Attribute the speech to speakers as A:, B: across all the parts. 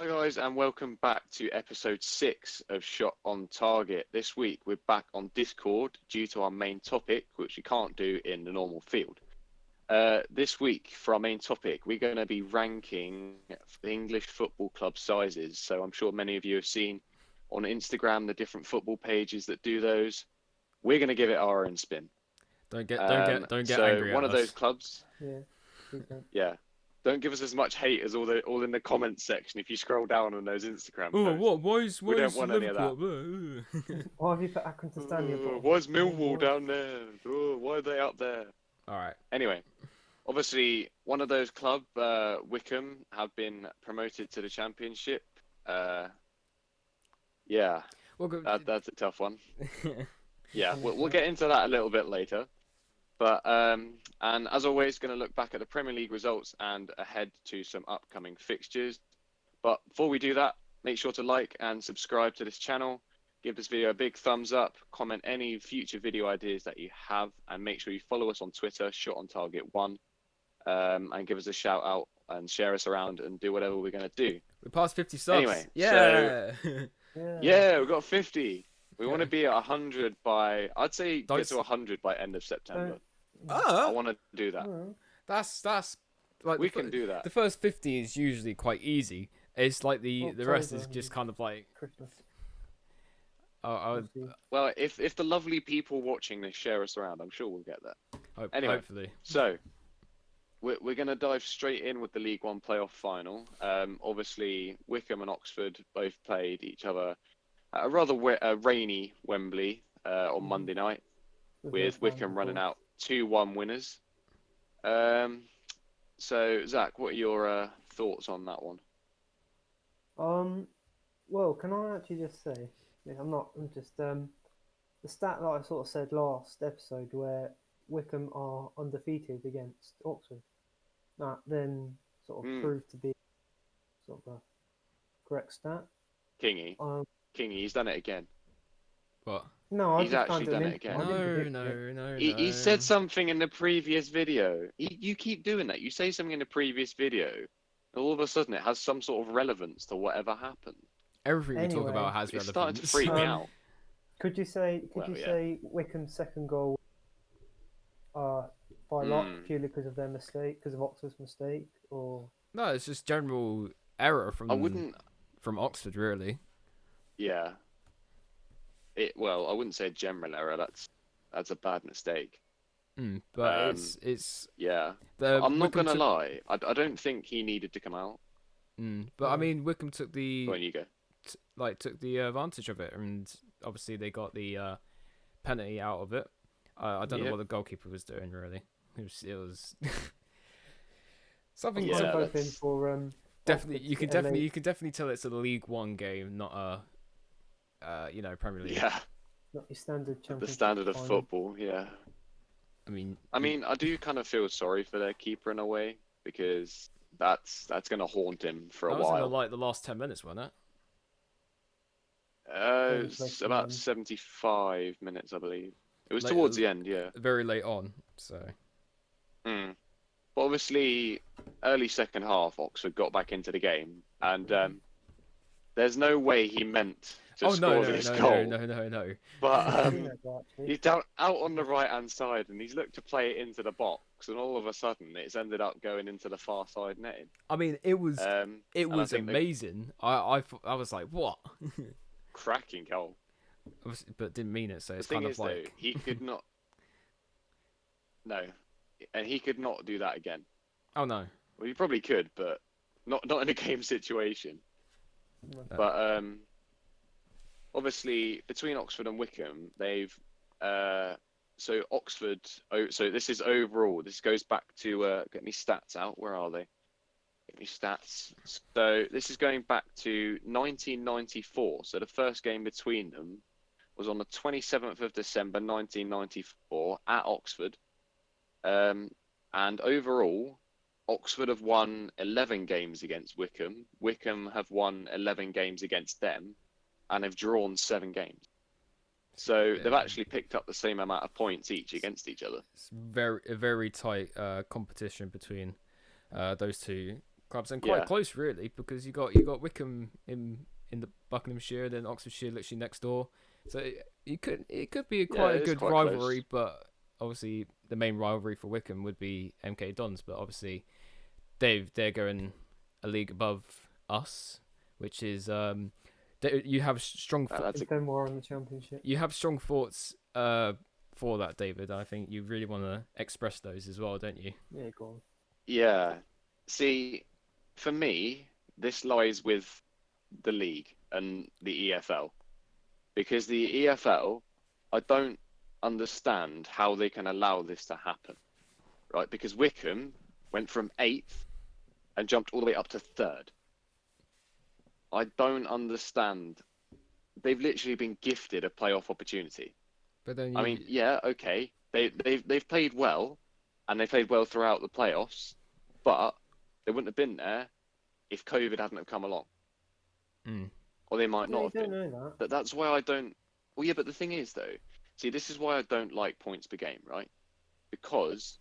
A: Hi guys, and welcome back to episode 6 of Shot on Target. This week we're back on Discord due to our main topic, which we can't do in the normal field. This week, for our main topic, we're going to be ranking the English football club sizes. So I'm sure many of you have seen on Instagram the different football pages that do those. We're going to give it our own spin.
B: Don't get angry
A: So
B: at
A: one of
B: us.
A: those clubs, yeah. Don't give us as much hate as all in the comments section if you scroll down on those Instagram
B: Oh,
A: posts.
B: what? Why is
A: don't want any of
B: Liverpool?
C: Why have you put Accrington to stand here?
A: Why's Millwall down there? Why are they up there?
B: All right.
A: Anyway, obviously, one of those clubs, Wycombe, have been promoted to the Championship. Yeah, that's a tough one. Yeah, we'll get into that a little bit later. But and as always, going to look back at the Premier League results and ahead to some upcoming fixtures. But before we do that, make sure to like and subscribe to this channel. Give this video a big thumbs up. Comment any future video ideas that you have, and make sure you follow us on Twitter, Shot on Target 1, and give us a shout out and share us around and do whatever we're going to do.
B: We passed 50 subs.
A: Anyway,
B: yeah.
A: Yeah, we got 50. We want to be at 100 by, I'd say, get to 100 by end of September. I want to do that.
B: That's like
A: we can do that.
B: The first 50 is usually quite easy. It's like the rest is just kind of like
C: Christmas.
A: Well, if the lovely people watching this share us around, I'm sure we'll get there. Anyway,
B: hopefully.
A: So we're going to dive straight in with the League One playoff final. Obviously, Wycombe and Oxford both played each other at a rather rainy Wembley on Monday night, with Wycombe running out 2-1 winners. So, Zach, what are your thoughts on that one?
C: Well, can I actually just say, I'm just the stat that I sort of said last episode where Wycombe are undefeated against Oxford. That then sort of proved to be sort of a correct stat.
A: Kingy, he's done it again.
B: What?
C: No,
A: he's actually done it again.
B: No.
A: He said something in the previous video. You keep doing that. You say something in the previous video, and all of a sudden it has some sort of relevance to whatever happened.
B: Everything we talk about has relevance.
A: It's starting to freak me out.
C: Could you say Wycombe's second goal by lot purely because of their mistake, because of Oxford's mistake, or
B: no? It's just general error from Oxford, really.
A: Yeah. I wouldn't say general error. That's a bad mistake.
B: But it's
A: yeah. I'm not gonna lie. I don't think he needed to come out.
B: But I mean, Wycombe took the
A: when you go
B: took the advantage of it, and obviously they got the penalty out of it. I don't know what the goalkeeper was doing really. It was something.
A: Yeah,
B: definitely you can definitely tell it's a League One game, not a Premier League.
A: Yeah.
C: Not your standard championship.
A: The standard of football, yeah.
B: I mean,
A: I do kind of feel sorry for their keeper in a way, because that's going to haunt him for a while.
B: That was like the last 10 minutes, wasn't it?
A: It's about 75 minutes, I believe. It was towards the end, yeah.
B: Very late on, so.
A: But obviously, early second half, Oxford got back into the game, and there's no way he meant to score this goal.
B: No.
A: But he's down out on the right-hand side, and he's looked to play it into the box, and all of a sudden, it's ended up going into the far side netting.
B: I mean, it was amazing. I was like, what?
A: Cracking goal.
B: But didn't mean it, so it's
A: the thing
B: kind
A: is,
B: of like
A: though, he could not. No, and he could not do that again.
B: Oh no.
A: Well, he probably could, but not in a game situation.
B: No.
A: But obviously, between Oxford and Wycombe, they've so Oxford. So this is overall. This goes back to get me stats out. Where are they? Get me stats. So this is going back to 1994. So the first game between them was on the 27th of December 1994 at Oxford. And overall, Oxford have won 11 games against Wycombe. Wycombe have won 11 games against them, and have drawn 7 games. So they've actually picked up the same amount of points each against each other.
B: It's a very tight competition between those two clubs, and quite
A: Yeah.
B: close really, because you got Wycombe in the Buckinghamshire, then Oxfordshire literally next door. So it could be quite a
A: it's
B: good
A: quite
B: rivalry,
A: close.
B: but obviously the main rivalry for Wycombe would be MK Dons, but obviously they're going a league above us, which is you have strong
A: That's a
C: Then more on the Championship.
B: you have strong thoughts for that, David. I think you really want to express those as well, don't you?
C: Yeah, go on.
A: Yeah. See, for me, this lies with the league and the EFL. Because the EFL, I don't understand how they can allow this to happen. Right? Because Wycombe went from 8th and jumped all the way up to 3rd. I don't understand. They've literally been gifted a playoff opportunity.
B: But then
A: I mean, yeah, okay. They've played well, and they played well throughout the playoffs, but they wouldn't have been there if COVID hadn't have come along, or they might
C: Yeah,
A: not
C: you
A: have
C: don't
A: been.
C: know that.
A: That's why I don't. Well, yeah, but the thing is, though, see, this is why I don't like points per game, right? Because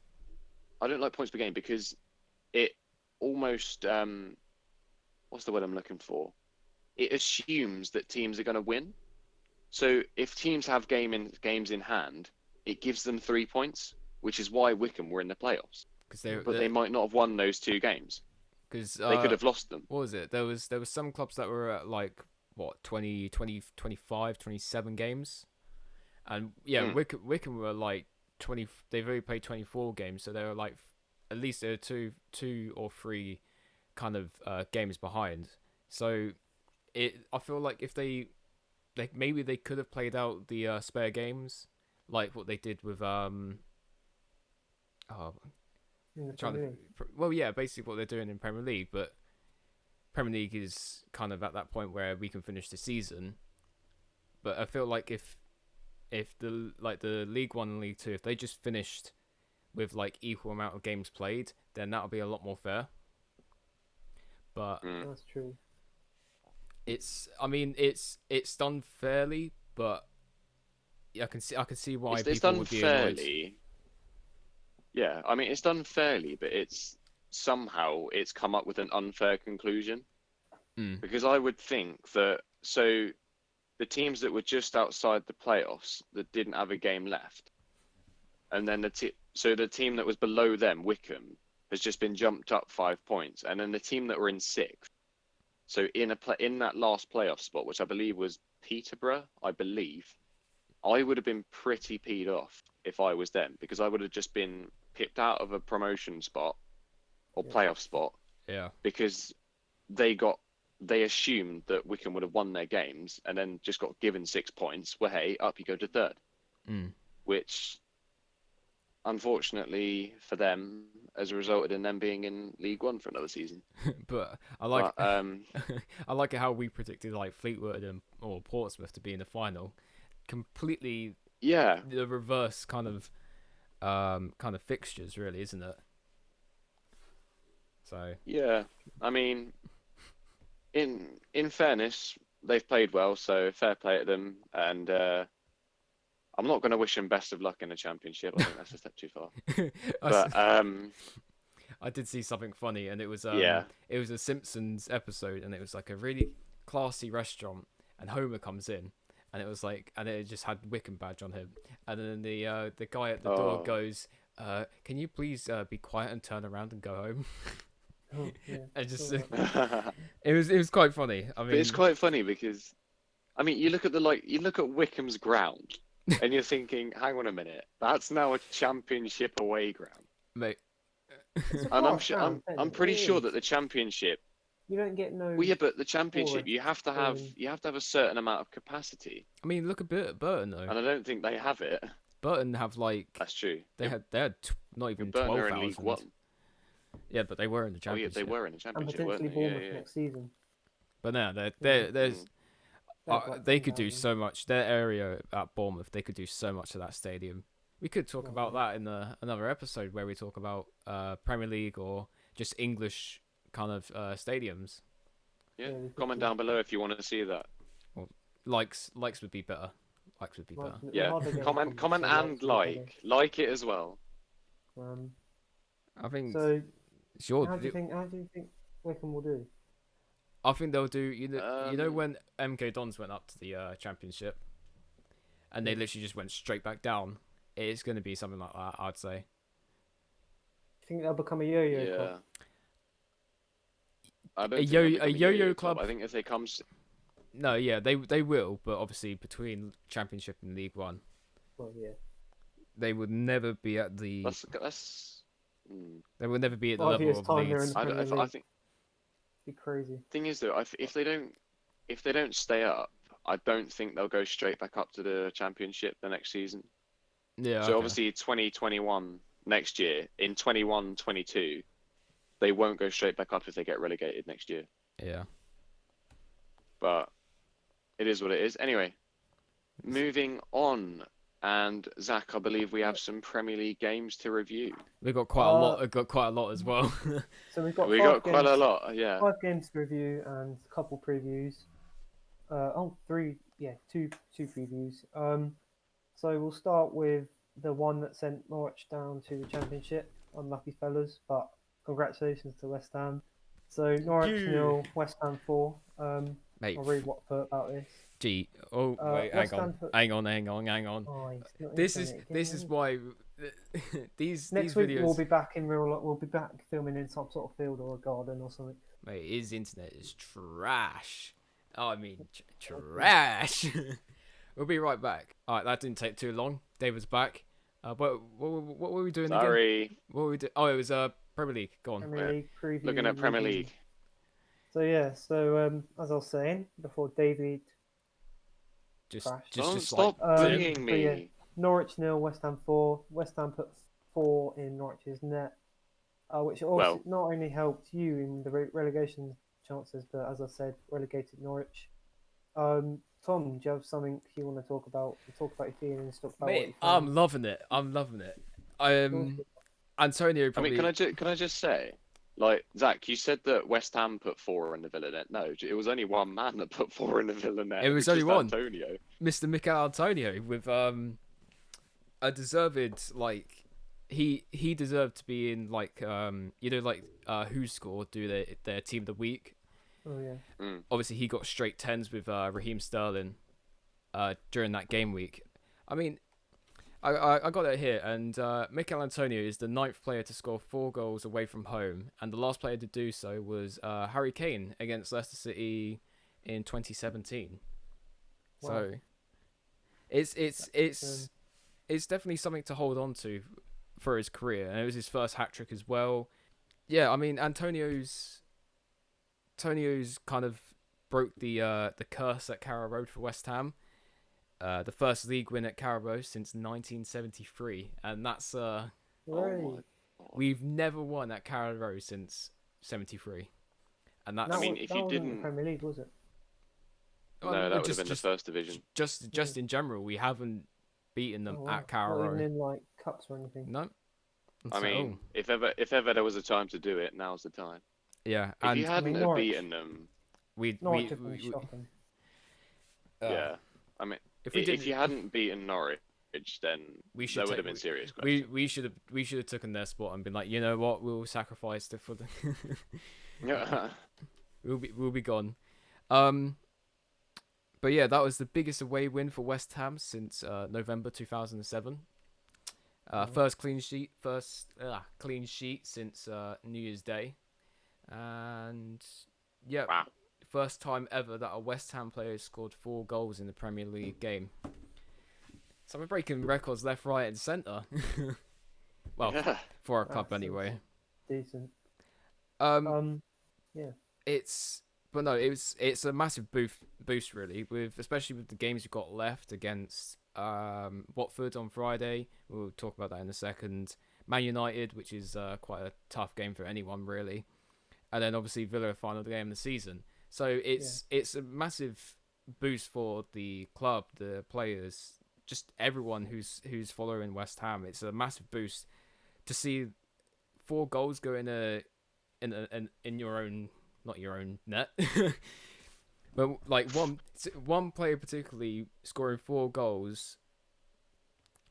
A: I don't like points per game because it almost what's the word I'm looking for? It assumes that teams are going to win. So if teams have games in hand, it gives them 3 points, which is why Wycombe were in the playoffs. But they might not have won those 2 games.
B: Because
A: They could have lost them.
B: What was it? There was some clubs that were at like what 20, 25, 27 games, and yeah, Wycombe were like 20. They've only played 24 games, so they were like at least there were two or three kind of games behind. So I feel like if they maybe they could have played out the spare games like what they did with
C: In the Premier League.
B: well, yeah, basically what they're doing in Premier League, but Premier League is kind of at that point where we can finish the season. But I feel like if the League One and League Two, if they just finished with like equal amount of games played, then that'll be a lot more fair. But
C: That's true.
B: it's done fairly, but I can see why
A: It's
B: people
A: done
B: would be
A: fairly.
B: annoyed.
A: Yeah, I mean, it's done fairly, but it's come up with an unfair conclusion. Because I would think that the teams that were just outside the playoffs that didn't have a game left, and then the team that was below them, Wycombe, has just been jumped up 5 points, and then the team that were in 6th, so in that last playoff spot, which I believe was Peterborough, I would have been pretty peed off if I was them, because I would have just been picked out of a promotion spot or playoff spot.
B: Yeah.
A: Because they assumed that Wycombe would have won their games and then just got given 6 points. Well, hey, up you go to 3rd. Which, unfortunately for them, has resulted in them being in League One for another season.
B: But I like I like how we predicted like Fleetwood or Portsmouth to be in the final. Completely the reverse kind of fixtures, really, isn't it? So
A: yeah, I mean, in fairness, they've played well, so fair play to them. And I'm not going to wish them best of luck in the Championship. I think that's a step too far. But
B: I did see something funny, and it was it was a Simpsons episode, and it was like a really classy restaurant, and Homer comes in. And it was like, and it just had Wycombe badge on him. And then the guy at the door goes, "Can you please be quiet and turn around and go home?"
C: Oh, yeah.
B: And just it was quite funny. I mean,
A: but it's quite funny because, I mean, you look at Wycombe's ground, and you're thinking, hang on a minute, that's now a Championship away ground,
B: mate.
A: And I'm pretty sure that the Championship.
C: You don't get no.
A: Well, yeah, but the Championship, you have to have a certain amount of capacity.
B: I mean, look at Burton though.
A: And I don't think they have it.
B: Burton have like.
A: That's true.
B: They had not even
A: Burton
B: 12,000.
A: are in League One.
B: Yeah, but they were in the Championship.
A: Oh yeah, they were in the Championship,
C: and potentially
A: weren't they?
C: Bournemouth next season.
B: But no, they could do so much. Their area at Bournemouth, they could do so much to that stadium. We could talk about that in another episode where we talk about Premier League or just English kind of stadiums.
A: Yeah, comment down below if you want to see that.
B: Well, likes would be better. Likes would be better.
A: Yeah, comment and like it as well.
B: I think
C: so.
B: it's your.
C: How do you think Wycombe will do?
B: I think they'll do. You know
A: Um,
B: when MK Dons went up to the championship, and they literally just went straight back down. It's going to be something like that, I'd say.
C: You think they'll become a yo-yo
A: yeah.
C: club?
A: I don't
B: A
A: think they'll
B: yo-
A: become
B: a yo-yo club?
A: I think if they come,
B: No, yeah, they will, but obviously between Championship and League One,
C: Well, yeah.
B: they would never be at the.
A: that's.
B: They would never be at the
C: 5
B: level
C: years'
B: of
C: time, they're in
B: Leeds.
C: the Premier
A: I
C: League.
A: think
C: Be crazy.
A: thing is though, if they don't stay up, I don't think they'll go straight back up to the Championship the next season.
B: Yeah.
A: So
B: okay.
A: obviously 2021 next year, in 21-22, they won't go straight back up if they get relegated next year.
B: Yeah.
A: But it is what it is. Anyway, moving on. And Zach, I believe we have some Premier League games to review.
B: We got quite a lot. We got quite a lot as well.
C: So we've got
A: We
C: five
A: got quite
C: games,
A: a lot, yeah.
C: 5 games to review and a couple previews. Two previews. So we'll start with the one that sent Norwich down to the Championship. Unlucky fellas, but congratulations to West Ham. So Norwich 0, West Ham 4.
B: Mate,
C: I'll read what I put about this.
B: gee. Oh wait,
C: West
B: hang on,
C: Ham put-
B: hang on, hang on, hang on.
C: Oh, he's not
B: This
C: in
B: is
C: it
B: this is
C: again.
B: why these
C: Next
B: these
C: week
B: videos.
C: we'll be back in real. We'll be back filming in some sort of field or a garden or something.
B: Mate, his internet is trash. Oh, I mean, trash. We'll be right back. All right, that didn't take too long. David's back. But what were we doing again?
A: Sorry.
B: What were we doing? Oh, it was Premier League. Go on.
C: Premier League preview.
A: Looking at Premier
C: review.
A: League.
C: So yeah, as I was saying before, David
B: Just
C: crashed.
A: Don't
B: just
A: stop
B: like
A: bullying
C: so
A: me.
C: yeah. Norwich 0, West Ham 4. West Ham put 4 in Norwich's net, which also
A: Well-
C: not only helped you in the relegation chances, but as I said, relegated Norwich. Tom, do you have something you want to talk about? Talk about your feelings. Talk about what
B: mate,
C: you
B: I'm loving it. I'm loving it. Antonio
A: I
B: probably.
A: mean, can I just say, like, Zach, you said that West Ham put 4 in the Villa net. No, it was only one man that put 4 in the Villa net.
B: It was
A: which
B: only
A: is
B: one.
A: Antonio.
B: Mr. Mikel Antonio with a deserved he deserved to be in Who Scored do their team of the week.
C: Oh yeah.
B: Obviously he got straight 10s with Raheem Sterling during that game week. I mean, I got it here, and Mikel Antonio is the 9th player to score 4 goals away from home, and the last player to do so was Harry Kane against Leicester City in 2017.
C: Wow.
B: So it's definitely something to hold on to for his career, and it was his first hat trick as well. Yeah, I mean Antonio's kind of broke the curse at Carrow Road for West Ham. The first league win at Carrow Road since 1973, and that's
C: Right.
B: we've never won at Carrow Road since 73, and that's
A: I mean, if
C: that
A: you
C: wasn't
A: didn't-
C: the Premier League, was it?
A: No, that would have been the first division.
B: just in general, we haven't beaten them
C: Oh, wow.
B: at Carrow
C: Not even
B: Road.
C: in like cups or anything.
B: No.
A: I mean, if ever there was a time to do it, now's the time.
B: yeah,
A: If
B: and
A: you hadn't have
C: Norwich-
A: beaten them,
C: Norwich have been shocking.
A: yeah. I mean,
B: if
A: if you hadn't beaten Norwich, then
B: we should
A: there would
B: take-
A: have been serious questions.
B: we should have taken their spot and been like, you know what, we'll sacrifice it for the we'll be gone. But yeah, that was the biggest away win for West Ham since November 2007. First clean sheet since New Year's Day, and yeah,
A: Wow.
B: first time ever that a West Ham player has scored 4 goals in the Premier League game. So we're breaking records left, right, and centre. Well,
A: Yeah.
B: for our club
C: That's
B: anyway.
C: Decent. Yeah.
B: It's a massive boost really, especially with the games you've got left against Watford on Friday. We'll talk about that in a second. Man United, which is quite a tough game for anyone really, and then obviously Villa, final game of the season. So it's a massive boost for the club, the players, just everyone who's following West Ham. It's a massive boost to see 4 goals go in your own, not your own net, but like one player particularly scoring 4 goals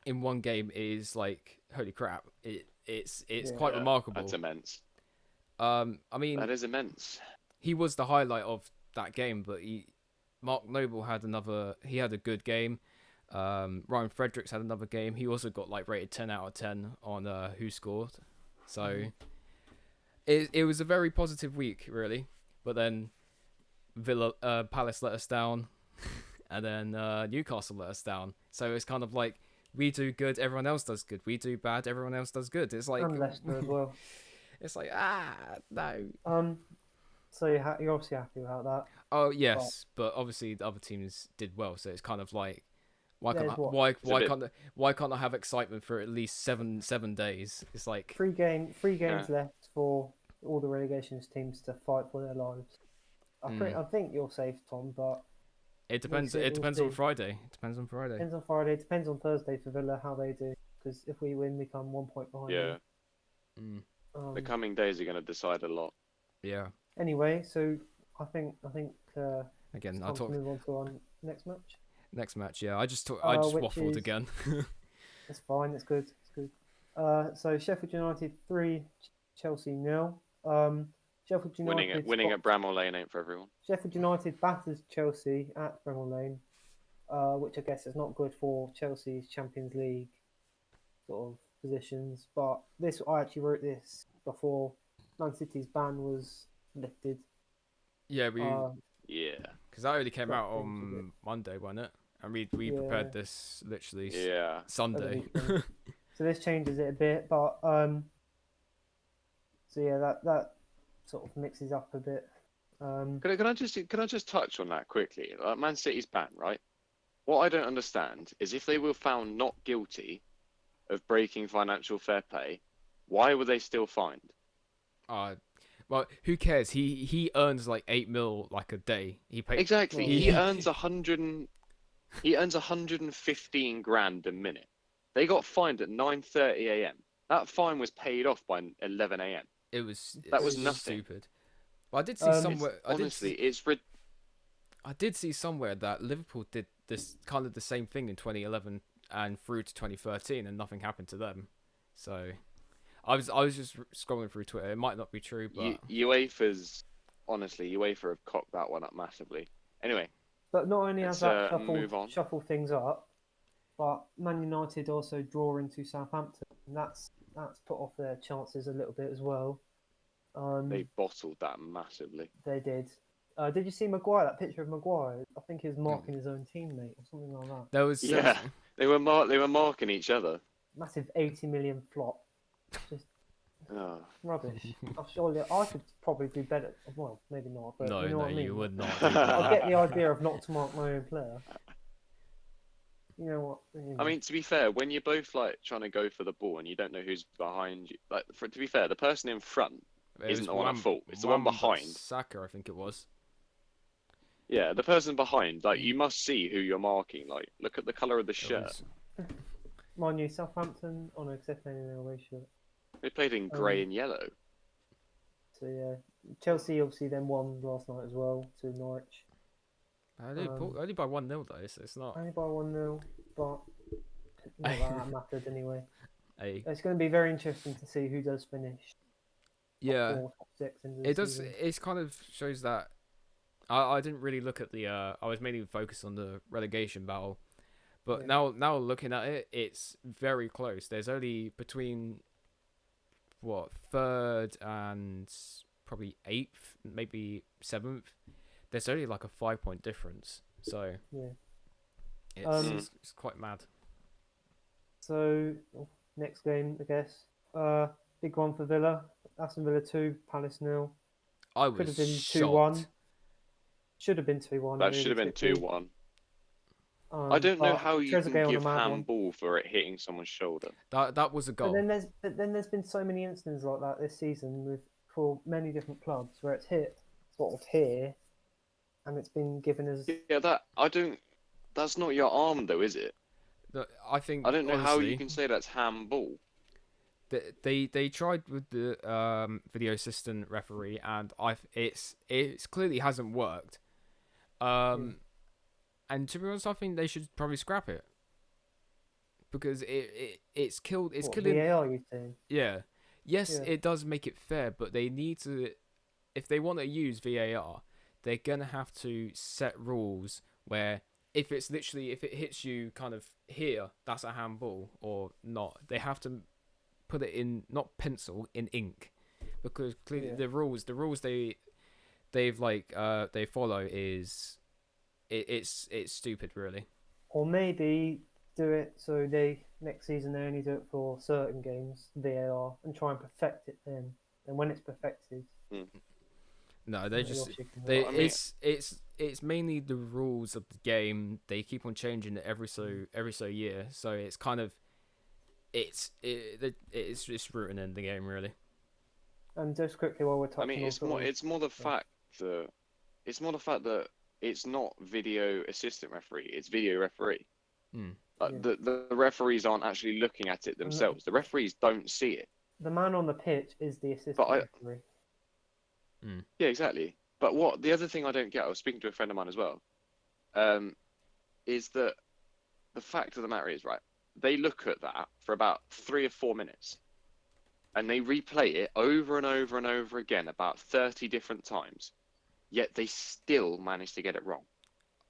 B: in one game is like, holy crap! It's quite remarkable.
A: That's immense.
B: I mean,
A: That is immense.
B: he was the highlight of that game, but Mark Noble had he had a good game. Ryan Fredericks had another game. He also got like rated 10 out of 10 on Who Scored. So it was a very positive week, really. But then Palace let us down, and then Newcastle let us down. So it's kind of like we do good, everyone else does good. We do bad, everyone else does good. It's like
C: And Leicester as well.
B: It's like no.
C: So you're obviously happy about that.
B: Oh yes, but obviously the other teams did well. So it's kind of like why can't I have excitement for at least seven days? It's like
C: three games left for all the relegation teams to fight for their lives. I think you're safe, Tom, but
B: it depends. It depends on Friday. It depends on Friday.
C: Depends on Friday. It depends on Thursday for Villa how they do. Because if we win, we come 1 point behind.
A: Yeah.
C: Them.
A: The coming days are going to decide a lot.
B: Yeah.
C: Anyway, so I think
B: again, I'll talk.
C: Move on to our next match.
B: Next match, yeah. I just waffled again.
C: It's fine. It's good. It's good. So Sheffield United 3, Chelsea 0. Sheffield United
A: winning at Bramall Lane ain't for everyone.
C: Sheffield United batters Chelsea at Bramall Lane, which I guess is not good for Chelsea's Champions League sort of positions. But I actually wrote this before Man City's ban was lifted.
B: Yeah,
A: yeah.
B: Because that only came out on Monday, wasn't it? And we prepared this literally Sunday.
C: So this changes it a bit, but so yeah, that sort of mixes up a bit.
A: Can I just touch on that quickly? Like Man City's ban, right? What I don't understand is if they were found not guilty of breaking financial fair play, why were they still fined?
B: Well, who cares? He earns like 8 mil like a day.
A: Exactly. He earns 115 grand a minute. They got fined at 9:30 a.m. That fine was paid off by 11 a.m.
B: It was
A: nothing.
B: Stupid. But I did see somewhere. I did see somewhere that Liverpool did this kind of the same thing in 2011 and through to 2013, and nothing happened to them. So I was just scrolling through Twitter. It might not be true, but
A: UEFA have cocked that one up massively. Anyway,
C: but not only has that shuffle things up, but Man United also draw into Southampton, and that's put off their chances a little bit as well.
A: They bottled that massively.
C: They did. Did you see Maguire? That picture of Maguire? I think he was marking his own teteammate or something like that.
B: There was
A: they were marking each other.
C: Massive 80 million flop. Just rubbish. Surely I could probably do better. Well, maybe not. But
B: no,
C: you know what I mean?
B: You would not.
C: I get the idea of not to mark my own player. You know what?
A: I mean, to be fair, when you're both like trying to go for the ball and you don't know who's behind you, like to be fair, the person in front isn't the one at fault. It's the one behind.
B: Saka, I think it was.
A: Yeah, the person behind, like you must see who you're marking. Like, look at the colour of the shirt.
C: Mind you, Southampton on except in their away shirt.
A: They played in grey and yellow.
C: So yeah, Chelsea obviously then won last night as well to Norwich.
B: Only by 1-0 though, so it's not.
C: Only by 1-0, but not that mattered anyway.
B: Hey.
C: It's going to be very interesting to see who does finish.
B: Yeah,
C: top 6
B: it does. It kind of shows that I didn't really look at the. I was mainly focused on the relegation battle, but now looking at it, it's very close. There's only between 3rd and probably 8th, maybe 7th. There's only like a 5-point difference, so it's quite mad.
C: So next game, I guess, big one for Villa. Aston Villa 2, Palace 0.
B: I was
C: could have been
B: shocked.
C: 2-1. Should have been 2-1.
A: That should have been 2-1. I don't know how you can give handball for it hitting someone's shoulder.
B: That was a goal.
C: But then there's been so many instances like that this season for many different clubs where it's hit sort of here, and it's been given as
A: That's not your arm though, is it?
B: I think.
A: I don't know how you can say that's handball.
B: They tried with the video assistant referee, and it's clearly hasn't worked. And to be honest, I think they should probably scrap it because it's killed. It's killing.
C: VAR, you saying?
B: Yeah, yes,
C: Yeah.
B: it does make it fair, but they need to, if they want to use VAR, they're gonna have to set rules where if it's literally if it hits you kind of here, that's a handball or not. They have to put it in not pencil in ink, because clearly
C: Yeah.
B: the rules they follow is it's stupid really.
C: Or maybe do it so they next season they only do it for certain games, VAR, and try and perfect it then. And when it's perfected,
B: No, they
C: something
B: just
C: else you can
B: they
C: do.
A: I mean-
B: it's mainly the rules of the game. They keep on changing it every so year, so it's kind of it's just rooting in the game really.
C: And just quickly while we're touching
A: I mean,
C: on sort of-
A: it's more the fact that it's not video assistant referee, it's video referee.
B: Mm.
A: Like
C: Yeah.
A: the referees aren't actually looking at it themselves. The referees don't see it.
C: the man on the pitch is the assistant
A: But
C: referee.
A: Yeah, exactly. But what the other thing I don't get, I was speaking to a friend of mine as well, is that the fact of the matter is, right, they look at that for about 3 or 4 minutes and they replay it over and over and over again about 30 different times, yet they still manage to get it wrong.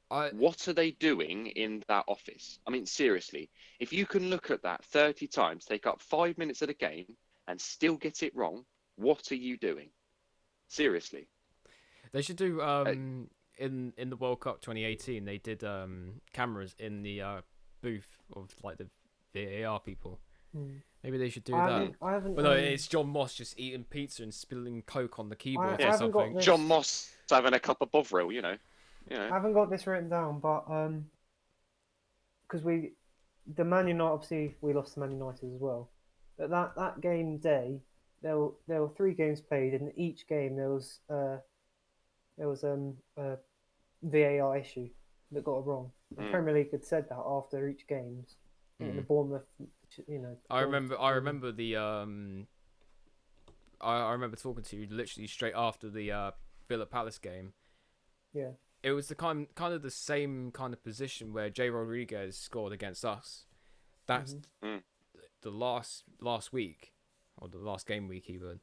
A: What are they doing in that office? I mean, seriously, if you can look at that 30 times, take up 5 minutes of the game and still get it wrong, what are you doing? Seriously.
B: They should do in the World Cup 2018. They did cameras in the booth of like the VAR people. Maybe they should do that.
C: I haven't.
B: But no, it's John Moss just eating pizza and spilling Coke on the keyboard
C: I
B: or
C: haven't got
B: something.
C: this-
A: John Moss having a cup of Bovril, you know.
C: I haven't got this written down, but because the Man United, obviously we lost to Man United as well. But that game day, there were 3 games played, and in each game there was a VAR issue that got it wrong. The Premier League had said that after each games. In the Bournemouth,
B: I remember the I remember talking to you literally straight after the Villa Palace game.
C: Yeah.
B: It was the kind of the same kind of position where Jay Rodriguez scored against us. That's the last week, or the last game week even,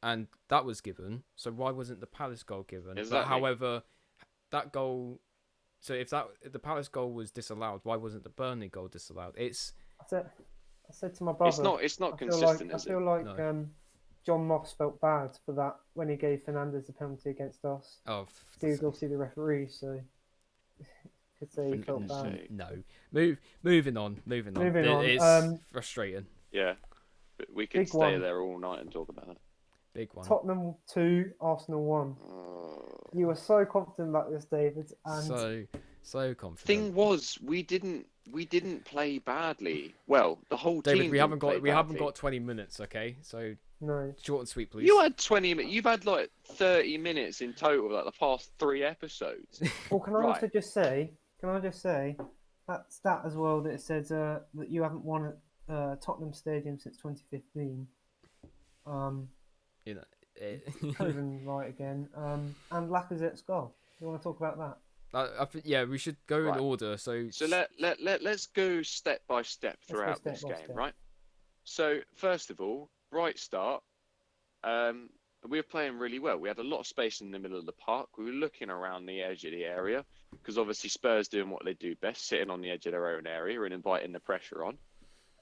B: and that was given. So why wasn't the Palace goal given?
A: Exactly.
B: But however, that goal. So if the Palace goal was disallowed, why wasn't the Burnley goal disallowed? I
C: said to my brother,
A: It's not
C: I feel
A: consistent,
C: like,
A: is
C: I feel
A: it?
C: like
B: No.
C: John Moss felt bad for that when he gave Fernandez the penalty against us.
B: Oh,
C: He was obviously the referee, so could say he felt bad.
A: Insane.
B: no. Moving on.
C: Moving on,
B: It's frustrating.
A: Yeah. But we could
C: Big
A: stay
C: one.
A: there all night and talk about it.
B: Big one.
C: Tottenham 2, Arsenal 1. You were so confident about this, David, and
B: So confident.
A: Thing was, we didn't play badly. Well, the whole
B: David,
A: team.
B: we haven't
A: badly.
B: got 20 minutes, okay? So
C: no.
B: short and sweet, please.
A: You had 20 minutes. You've had like 30 minutes in total, like the past 3 episodes.
C: Well, can I
A: Right.
C: also just say? Can I just say that stat as well that it says that you haven't won at Tottenham Stadium since 2015.
B: You know,
C: Proven right again. And Lacazette's goal. You want to talk about that?
B: I think we should go
A: Right.
B: in order. So
A: let's go step by step throughout
C: step
A: this
C: by
A: game,
C: step.
A: right? So first of all, bright start. We were playing really well. We had a lot of space in the middle of the park. We were looking around the edge of the area because obviously Spurs doing what they do best, sitting on the edge of their own area and inviting the pressure on.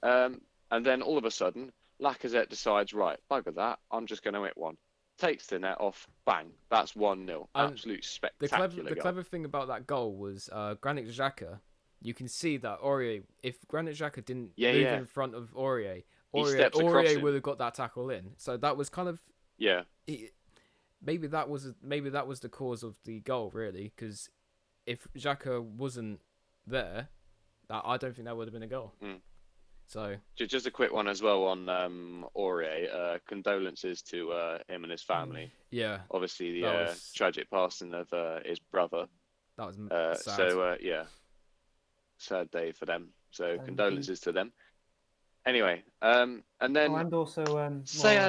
A: And then all of a sudden, Lacazette decides, right, bugger that. I'm just going to hit one. Takes the net off, bang. That's 1-0. Absolute spectacular
B: the clever thing about that goal was Granit Xhaka. You can see that Aurier, if Granit Xhaka didn't move in front of Aurier,
A: steps across
B: Aurier
A: him.
B: would have got that tackle in. So that was kind of maybe that was the cause of the goal, really, because if Xhaka wasn't there, I don't think that would have been a goal. So
A: just a quick one as well on Aurier. Condolences to him and his family.
B: Yeah,
A: Obviously,
B: that
A: the
B: was-
A: tragic passing of his brother.
B: that was sad.
A: So sad day for them. So condolences to them. Anyway, and then
C: and also
A: say
C: more on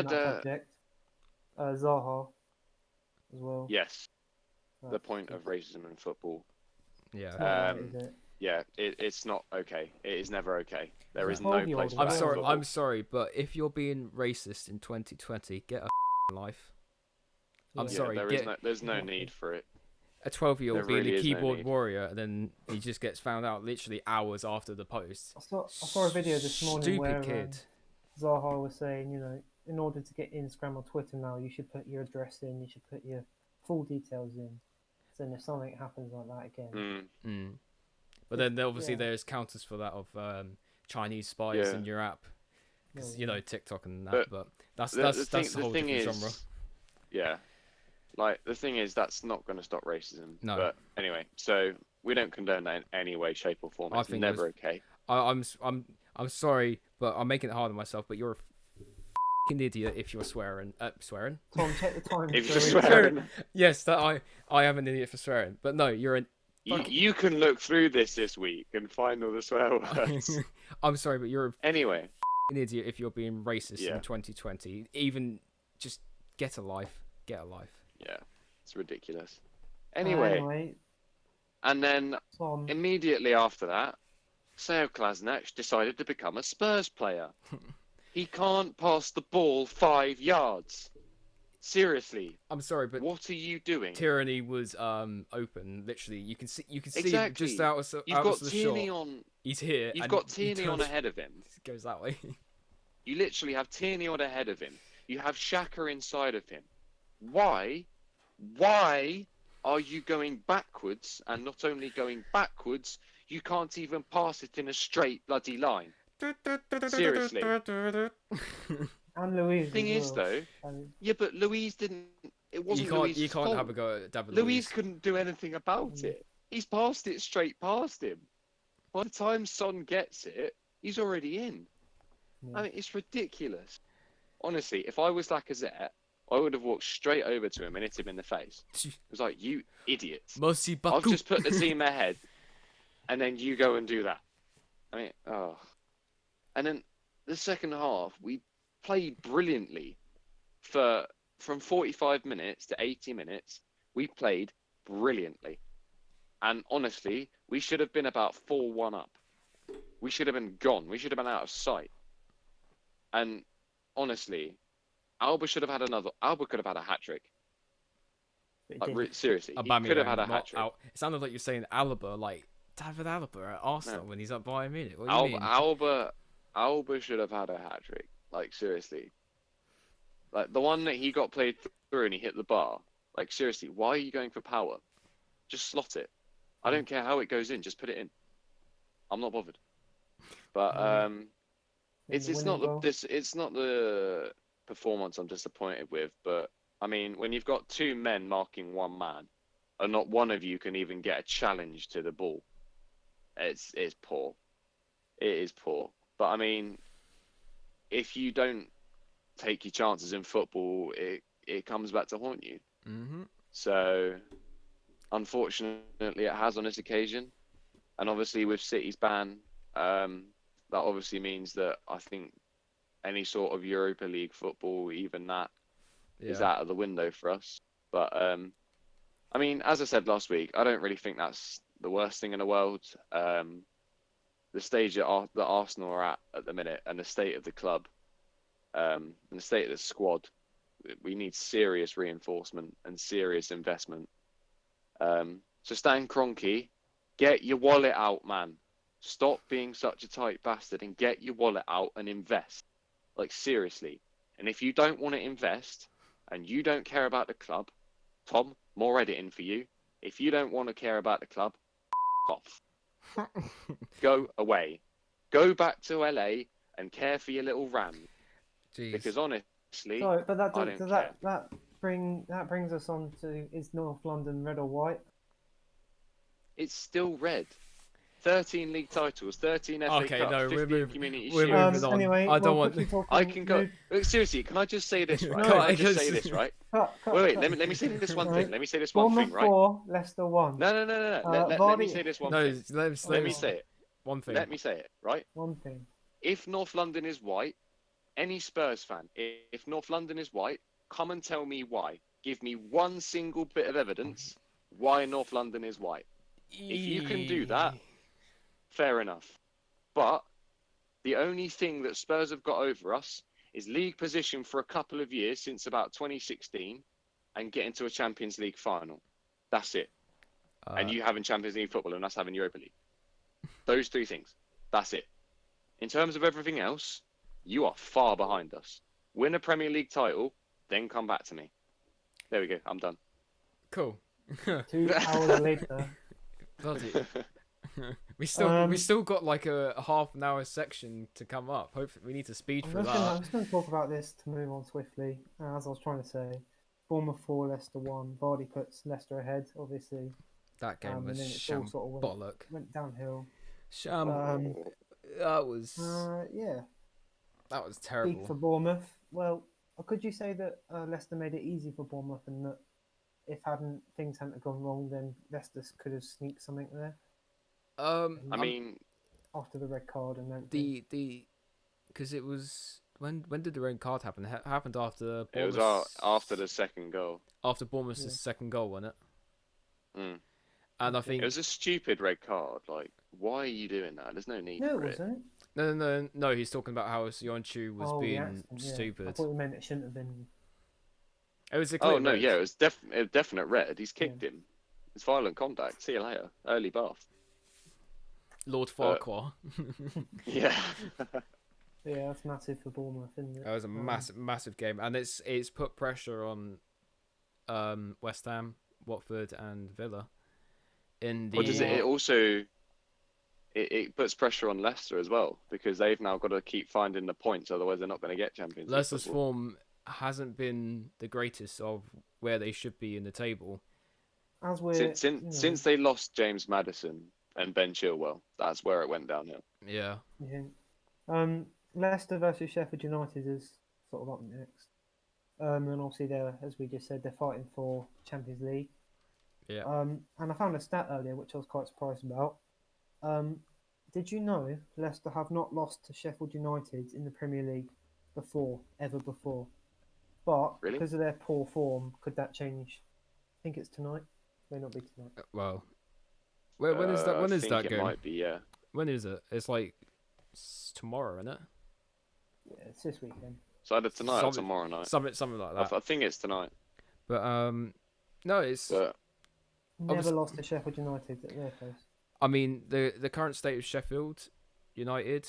A: I'd,
C: that subject, Zaha as well.
A: yes, the point of racism in football.
B: Yeah.
C: Not right, is it?
A: yeah, it's not okay. It is never okay. There is
C: a
A: no
C: 12-year-old
A: place
C: as
A: for
B: I'm
A: that
C: well.
A: in
B: sorry.
A: football.
B: I'm sorry, but if you're being racist in 2020, get a life. I'm
C: Yeah.
B: sorry.
A: There's no
C: Exactly.
A: need for it.
B: A 12-year-old
A: There
B: being
A: really
B: a
A: is no
B: keyboard
A: need.
B: warrior, and then he just gets found out literally hours after the post.
C: I saw a video this morning
B: Stupid
C: where
B: kid.
C: Zaha was saying, in order to get Instagram or Twitter now, you should put your address in, you should put your full details in. So then if something happens like that again,
B: But then obviously there's counters for that of Chinese spies in your app, because TikTok and that. But that's a whole different genre.
A: Yeah, like the thing is that's not going to stop racism.
B: No.
A: But anyway, so we don't condone that in any way, shape, or form.
B: I
A: It's
B: think
A: never okay.
B: I'm sorry, but I'm making it hard on myself. But you're a fucking idiot if you're swearing. Swearing?
C: Tom, check the time.
A: If you're swearing,
B: Yes, that I am an idiot for swearing. But no, you're an.
A: you can look through this week and find all the swear words.
B: I'm sorry, but you're
A: Anyway,
B: an idiot if you're being racist
A: Yeah.
B: in 2020. Even just get a life. Get a life.
A: yeah, it's ridiculous. Anyway, and then
C: Tom,
A: immediately after that, Seo Klasnach decided to become a Spurs player. He can't pass the ball 5 yards. Seriously,
B: I'm sorry, but
A: what are you doing?
B: Tyranny was open. Literally, you can see
A: Exactly.
B: just out of
A: You've got
B: the
A: Tierney
B: shot.
A: on.
B: He's here.
A: You've
B: and
A: got
B: he
A: Tierney on
B: turns-
A: ahead of him.
B: Goes that way.
A: You literally have Tierney on ahead of him. You have Xhaka inside of him. Why are you going backwards? And not only going backwards, you can't even pass it in a straight bloody line. Seriously.
C: and Louise.
A: Thing
C: as
A: is,
C: well.
A: though,
C: And
A: yeah, but Louise didn't. It wasn't Louise's
B: you can't
A: fault.
B: have a go at David
A: Louise
B: Luiz.
A: couldn't do anything about it. He's passed it straight past him. By the time Son gets it, he's already in.
C: Yeah.
A: I mean, it's ridiculous. Honestly, if I was Lacazette, I would have walked straight over to him and hit him in the face. It was like, you idiot.
B: Mercy
A: I've
B: Baku.
A: just put the team ahead, and then you go and do that. I mean, oh. And then the second half, we played brilliantly. From 45 minutes to 80 minutes, we played brilliantly. And honestly, we should have been about 4-1 up. We should have been gone. We should have been out of sight. And honestly, Alba could have had a hat trick.
C: but
A: Like,
C: it didn't.
A: seriously, he
B: Aubameyang,
A: could have had a
B: not
A: hat trick.
B: It sounded like you're saying Alaba, like David Alaba at Arsenal when he's at Bayern Munich. What do you mean?
A: Alba should have had a hat trick. Like, seriously. Like, the one that he got played through and he hit the bar. Like, seriously, why are you going for power? Just slot it. I don't care how it goes in. Just put it in. I'm not bothered. But it's not the performance I'm disappointed with. But I mean, when you've got two men marking one man, and not one of you can even get a challenge to the ball, it's poor. It is poor. But I mean, if you don't take your chances in football, it comes back to haunt you.
B: Mm-hmm.
A: So, unfortunately, it has on this occasion. And obviously, with City's ban, that obviously means that I think any sort of Europa League football, even that, is out of the window for us. But, I mean, as I said last week, I don't really think that's the worst thing in the world. The stage that Arsenal are at the minute, and the state of the club, and the state of the squad, we need serious reinforcement and serious investment. So Stan Kroenke, get your wallet out, man. Stop being such a tight bastard and get your wallet out and invest. Like, seriously. And if you don't want to invest and you don't care about the club, Tom, more editing for you. If you don't want to care about the club, off. Go away. Go back to LA and care for your little ram.
B: Jeez.
A: Because honestly,
C: Sorry, but
A: I don't care.
C: that brings us on to, is North London red or white?
A: It's still red. 13 league titles, 13 FA
B: Okay,
A: Cups,
B: no,
A: 15 Community
B: we're
A: Shields.
B: moving on.
C: Anyway,
B: I don't
C: we'll
B: want-
C: quickly talk
A: I
C: on-
A: can go.
C: move-
A: Look, seriously, can I just say this, right?
B: No,
A: Can I just
B: because-
A: say this, right?
C: cut,
A: Wait,
C: cut.
A: let me say this one
C: Right.
A: thing. Let me say this one
C: Bournemouth
A: thing, right?
C: 4, Leicester 1.
A: No. Let me
C: Vardy-
A: say this one
B: No,
A: thing.
B: let
A: Let me
B: me
A: say it.
B: one thing.
A: Let me say it, right?
C: One thing.
A: If North London is white, any Spurs fan, if North London is white, come and tell me why. Give me one single bit of evidence why North London is white. If you can do that, fair enough. But the only thing that Spurs have got over us is league position for a couple of years since about 2016 and getting to a Champions League final. That's it. And you having Champions League football and us having Europa League. Those 3 things. That's it. In terms of everything else, you are far behind us. Win a Premier League title, then come back to me. There we go. I'm done.
B: Cool.
C: 2 hours later.
B: Bloody. we still got like a half an hour section to come up. Hopefully, we need to speed through that.
C: I'm just going to talk about this to move on swiftly. As I was trying to say, Bournemouth 4, Leicester 1. Vardy puts Leicester ahead, obviously.
B: That game was bollock.
C: Went downhill.
B: That was
C: yeah.
B: That was terrible.
C: Big for Bournemouth. Well, could you say that Leicester made it easy for Bournemouth, and that if things hadn't gone wrong, then Leicester could have sneaked something there?
A: I mean,
C: after the red card and then
B: because it was when did the red card happen? It happened after
A: Bournemouth's... It was after the second goal.
B: After Bournemouth's second goal, wasn't it? And I think
A: it was a stupid red card. Like, why are you doing that? There's no need for it.
B: No. He's talking about how Sionchu was being stupid.
C: I thought you meant it shouldn't have been.
B: It was a clear red.
A: It was a definite red. He's kicked him. It's violent contact. See you later. Early bath.
B: Lord Farquhar.
A: Yeah.
C: Yeah, that's massive for Bournemouth, isn't it?
B: That was a massive game, and it's put pressure on West Ham, Watford, and Villa.
A: It puts pressure on Leicester as well, because they've now got to keep finding the points, otherwise they're not going to get Champions League.
B: Leicester's form hasn't been the greatest of where they should be in the table.
A: Since they lost James Maddison and Ben Chilwell, that's where it went downhill.
B: Yeah.
C: Leicester versus Sheffield United is sort of up next. And obviously, as we just said, they're fighting for Champions League.
B: Yeah.
C: And I found a stat earlier which I was quite surprised about. Did you know Leicester have not lost to Sheffield United in the Premier League ever before? But because of their poor form, could that change? I think it's tonight. May not be tonight.
B: Well, when is that? When is that game?
A: It might be, yeah.
B: When is it? It's like tomorrow, isn't it?
C: Yeah, it's this weekend.
A: It's either tonight or tomorrow night.
B: Something like that.
A: I think it's tonight.
B: But no, it's
C: never lost to Sheffield United at their place.
B: I mean, the current state of Sheffield United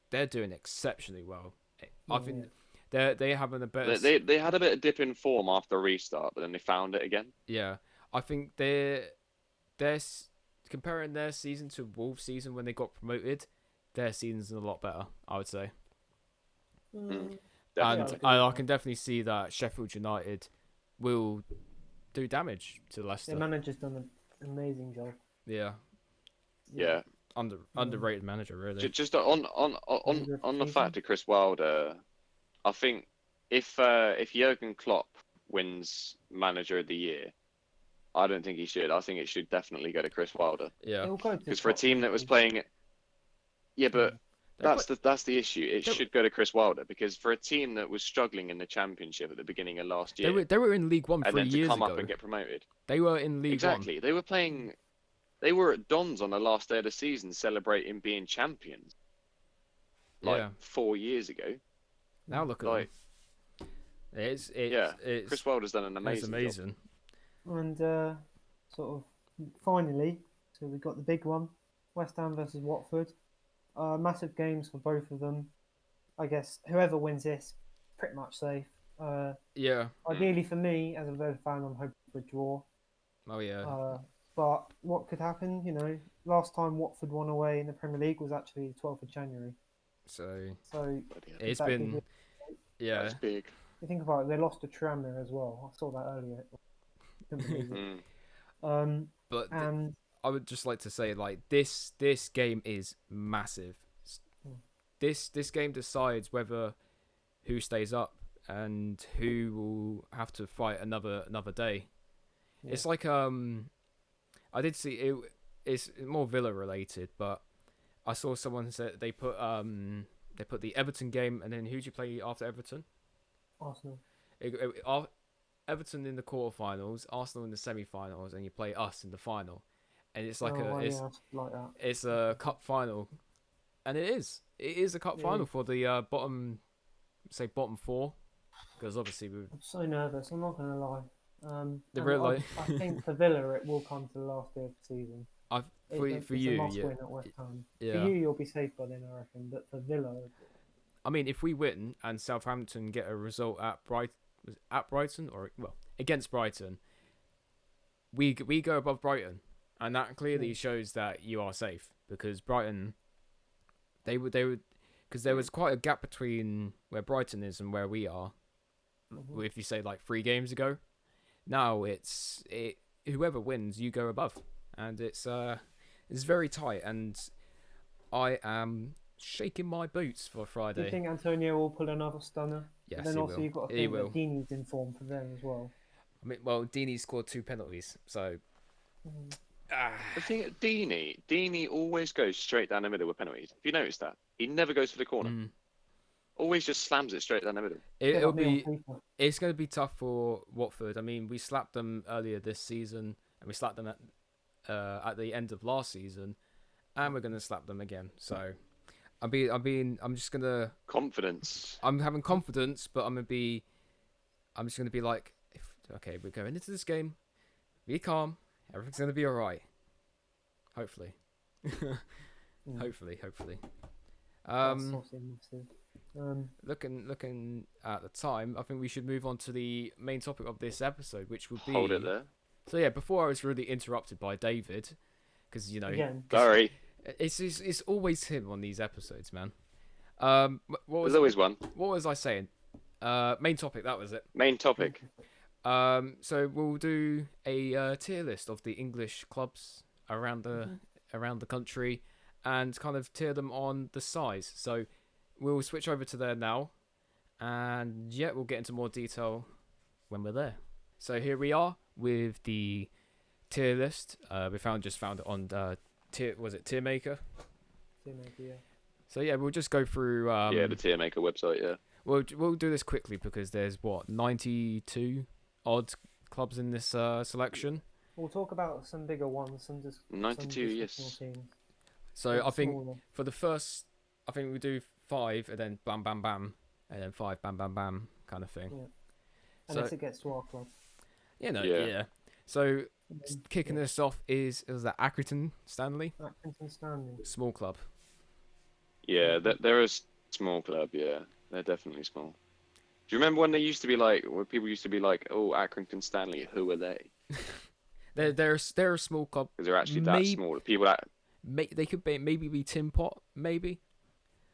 B: they're doing exceptionally well. I think they're having a better.
A: They had a bit of dip in form after restart, but then they found it again.
B: Yeah, I think they're comparing their season to Wolves' season when they got promoted. Their season's a lot better, I would say. And I can definitely see that Sheffield United will do damage to Leicester.
C: Their manager's done an amazing job.
A: Yeah.
B: Underrated manager, really.
A: Just on the fact of Chris Wilder, I think if Jurgen Klopp wins Manager of the Year, I don't think he should. I think it should definitely go to Chris Wilder.
B: Yeah.
A: Because for a team that was playing, but that's the issue. It should go to Chris Wilder, because for a team that was struggling in the Championship at the beginning of last year,
B: they were in League One 3 years ago.
A: And then to come up and get promoted.
B: They were in League One.
A: Exactly. They were playing. They were at Dons on the last day of the season, celebrating being champions. 4 years ago.
B: Now look at them. It's
A: Chris Wilder's done an amazing
B: job.
C: And sort of finally, so we got the big one: West Ham versus Watford. Massive games for both of them. I guess whoever wins this, pretty much safe. Ideally for me, as a Villa fan, I'm hoping for a draw.
B: Oh yeah.
C: But what could happen? Last time Watford won away in the Premier League was actually the 12th of January.
B: So
C: it's
B: been
A: That's big.
C: You think about it, they lost to Tranmere as well. I saw that earlier. Couldn't believe it.
B: But I would just like to say, this game is massive. This game decides who stays up and who will have to fight another day. Yeah. It's like I did see it. It's more Villa related, but I saw someone said they put the Everton game, and then who do you play after Everton?
C: Arsenal.
B: Everton in the quarterfinals, Arsenal in the semi-finals, and you play us in the final. and it's like
C: Oh,
B: it's
C: yeah, like that.
B: it's a cup final, and it is a cup final for the bottom four, because obviously we
C: I'm so nervous. I'm not gonna lie.
B: the
C: And
B: real
C: I,
B: like
C: I think for Villa it will come to the last day of the season.
B: for
C: It's
B: you,
C: a must
B: yeah,
C: win at West Ham.
B: yeah.
C: For you, you'll be safe by then, I reckon. But for Villa,
B: I mean, if we win and Southampton get a result at Brighton or against Brighton, we go above Brighton, and that clearly shows that you are safe, because Brighton, they would because there was quite a gap between where Brighton is and where we are. If you say like 3 games ago, now whoever wins, you go above, and it's very tight, and I am shaking my boots for Friday.
C: do you think Antonio will pull another stunner?
B: Yes,
C: But then
B: he
C: also
B: will.
C: you've got to
B: He
C: think
B: will.
C: that Dini's in form for them as well.
B: I mean, well, Dini scored 2 penalties, so.
A: The thing, Dini always goes straight down the middle with penalties. Have you noticed that? He never goes for the corner. Always just slams it straight down the middle.
B: It's going to be tough for Watford. I mean, we slapped them earlier this season, and we slapped them at the end of last season, and we're going to slap them again. So, I'm just going to
A: confidence.
B: I'm having confidence, but I'm just going to be like, okay, we're going into this game, be calm, everything's going to be all right. Hopefully. Hopefully. Looking at the time, I think we should move on to the main topic of this episode, which would be.
A: Hold it there.
B: So yeah, before I was really interrupted by David, because
A: sorry,
B: it's always him on these episodes, man.
A: There's always one.
B: What was I saying? Main topic. That was it.
A: Main topic.
B: So we'll do a tier list of the English clubs around the country, and kind of tier them on the size. So we'll switch over to there now, and we'll get into more detail when we're there. So here we are with the tier list. We just found it on Tier Maker?
C: Tier Maker, yeah.
B: So yeah, we'll just go through.
A: The Tier Maker website, yeah.
B: We'll do this quickly because there's 92 odd clubs in this selection.
C: We'll talk about some bigger ones, some
A: 92, yes.
C: Teams.
B: So I think for the first, I think we do 5 and then bam bam bam, and then 5 bam bam bam kind of thing.
C: Yeah. Unless it gets to our club.
B: Yeah. So kicking this off is that Accrington Stanley?
C: Accrington Stanley.
B: Small club.
A: Yeah, they're a small club. Yeah, they're definitely small. Do you remember when they used to be like, when people used to be like, "Oh, Accrington Stanley, who are they?"
B: They're a small club.
A: Because they're actually that small. People that
B: they could maybe be tinpot, maybe.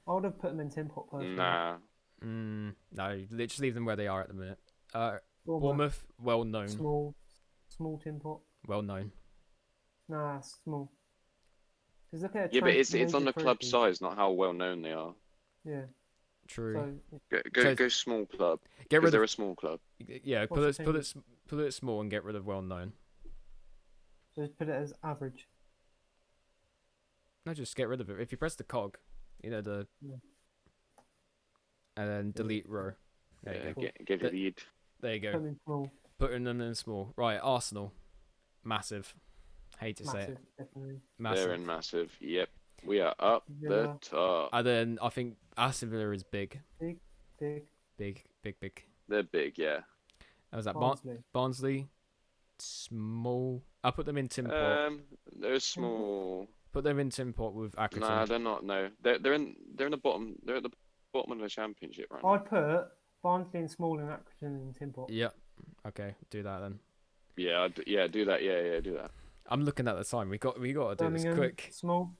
C: I would have put them in tinpot personally.
A: Nah.
B: No, just leave them where they are at the minute. Bournemouth, well known.
C: Small tinpot.
B: Well known.
C: Nah, small. Look at
A: but it's on the club size, not how well known they are.
C: Yeah.
B: True.
A: So, go small club. Because they're a small club.
B: Yeah, put it small and get rid of well known.
C: So just put it as average.
B: No, just get rid of it. If you press the cog, and then delete row. There you go.
A: Give it a lead.
C: There you go. Put them in small.
B: Putting them in small. Right, Arsenal. Massive. Hate to say it.
C: Definitely.
B: Massive.
A: They're in massive. Yep. We are up the top.
B: And then I think Aston Villa is big.
C: Big.
A: They're big, yeah.
B: That was that Barnsley. Small. I put them in tinpot.
A: They're small.
B: Put them in tinpot with Accrington.
A: Nah, they're not. No, they're in the bottom. They're at the bottom of the championship right now.
C: I'd put Barnsley in small and Accrington in tinpot.
B: Yep. Okay, do that then.
A: Yeah, do that. Yeah, do that.
B: I'm looking at the time. We got to do
C: Birmingham,
B: this quick.
C: Small.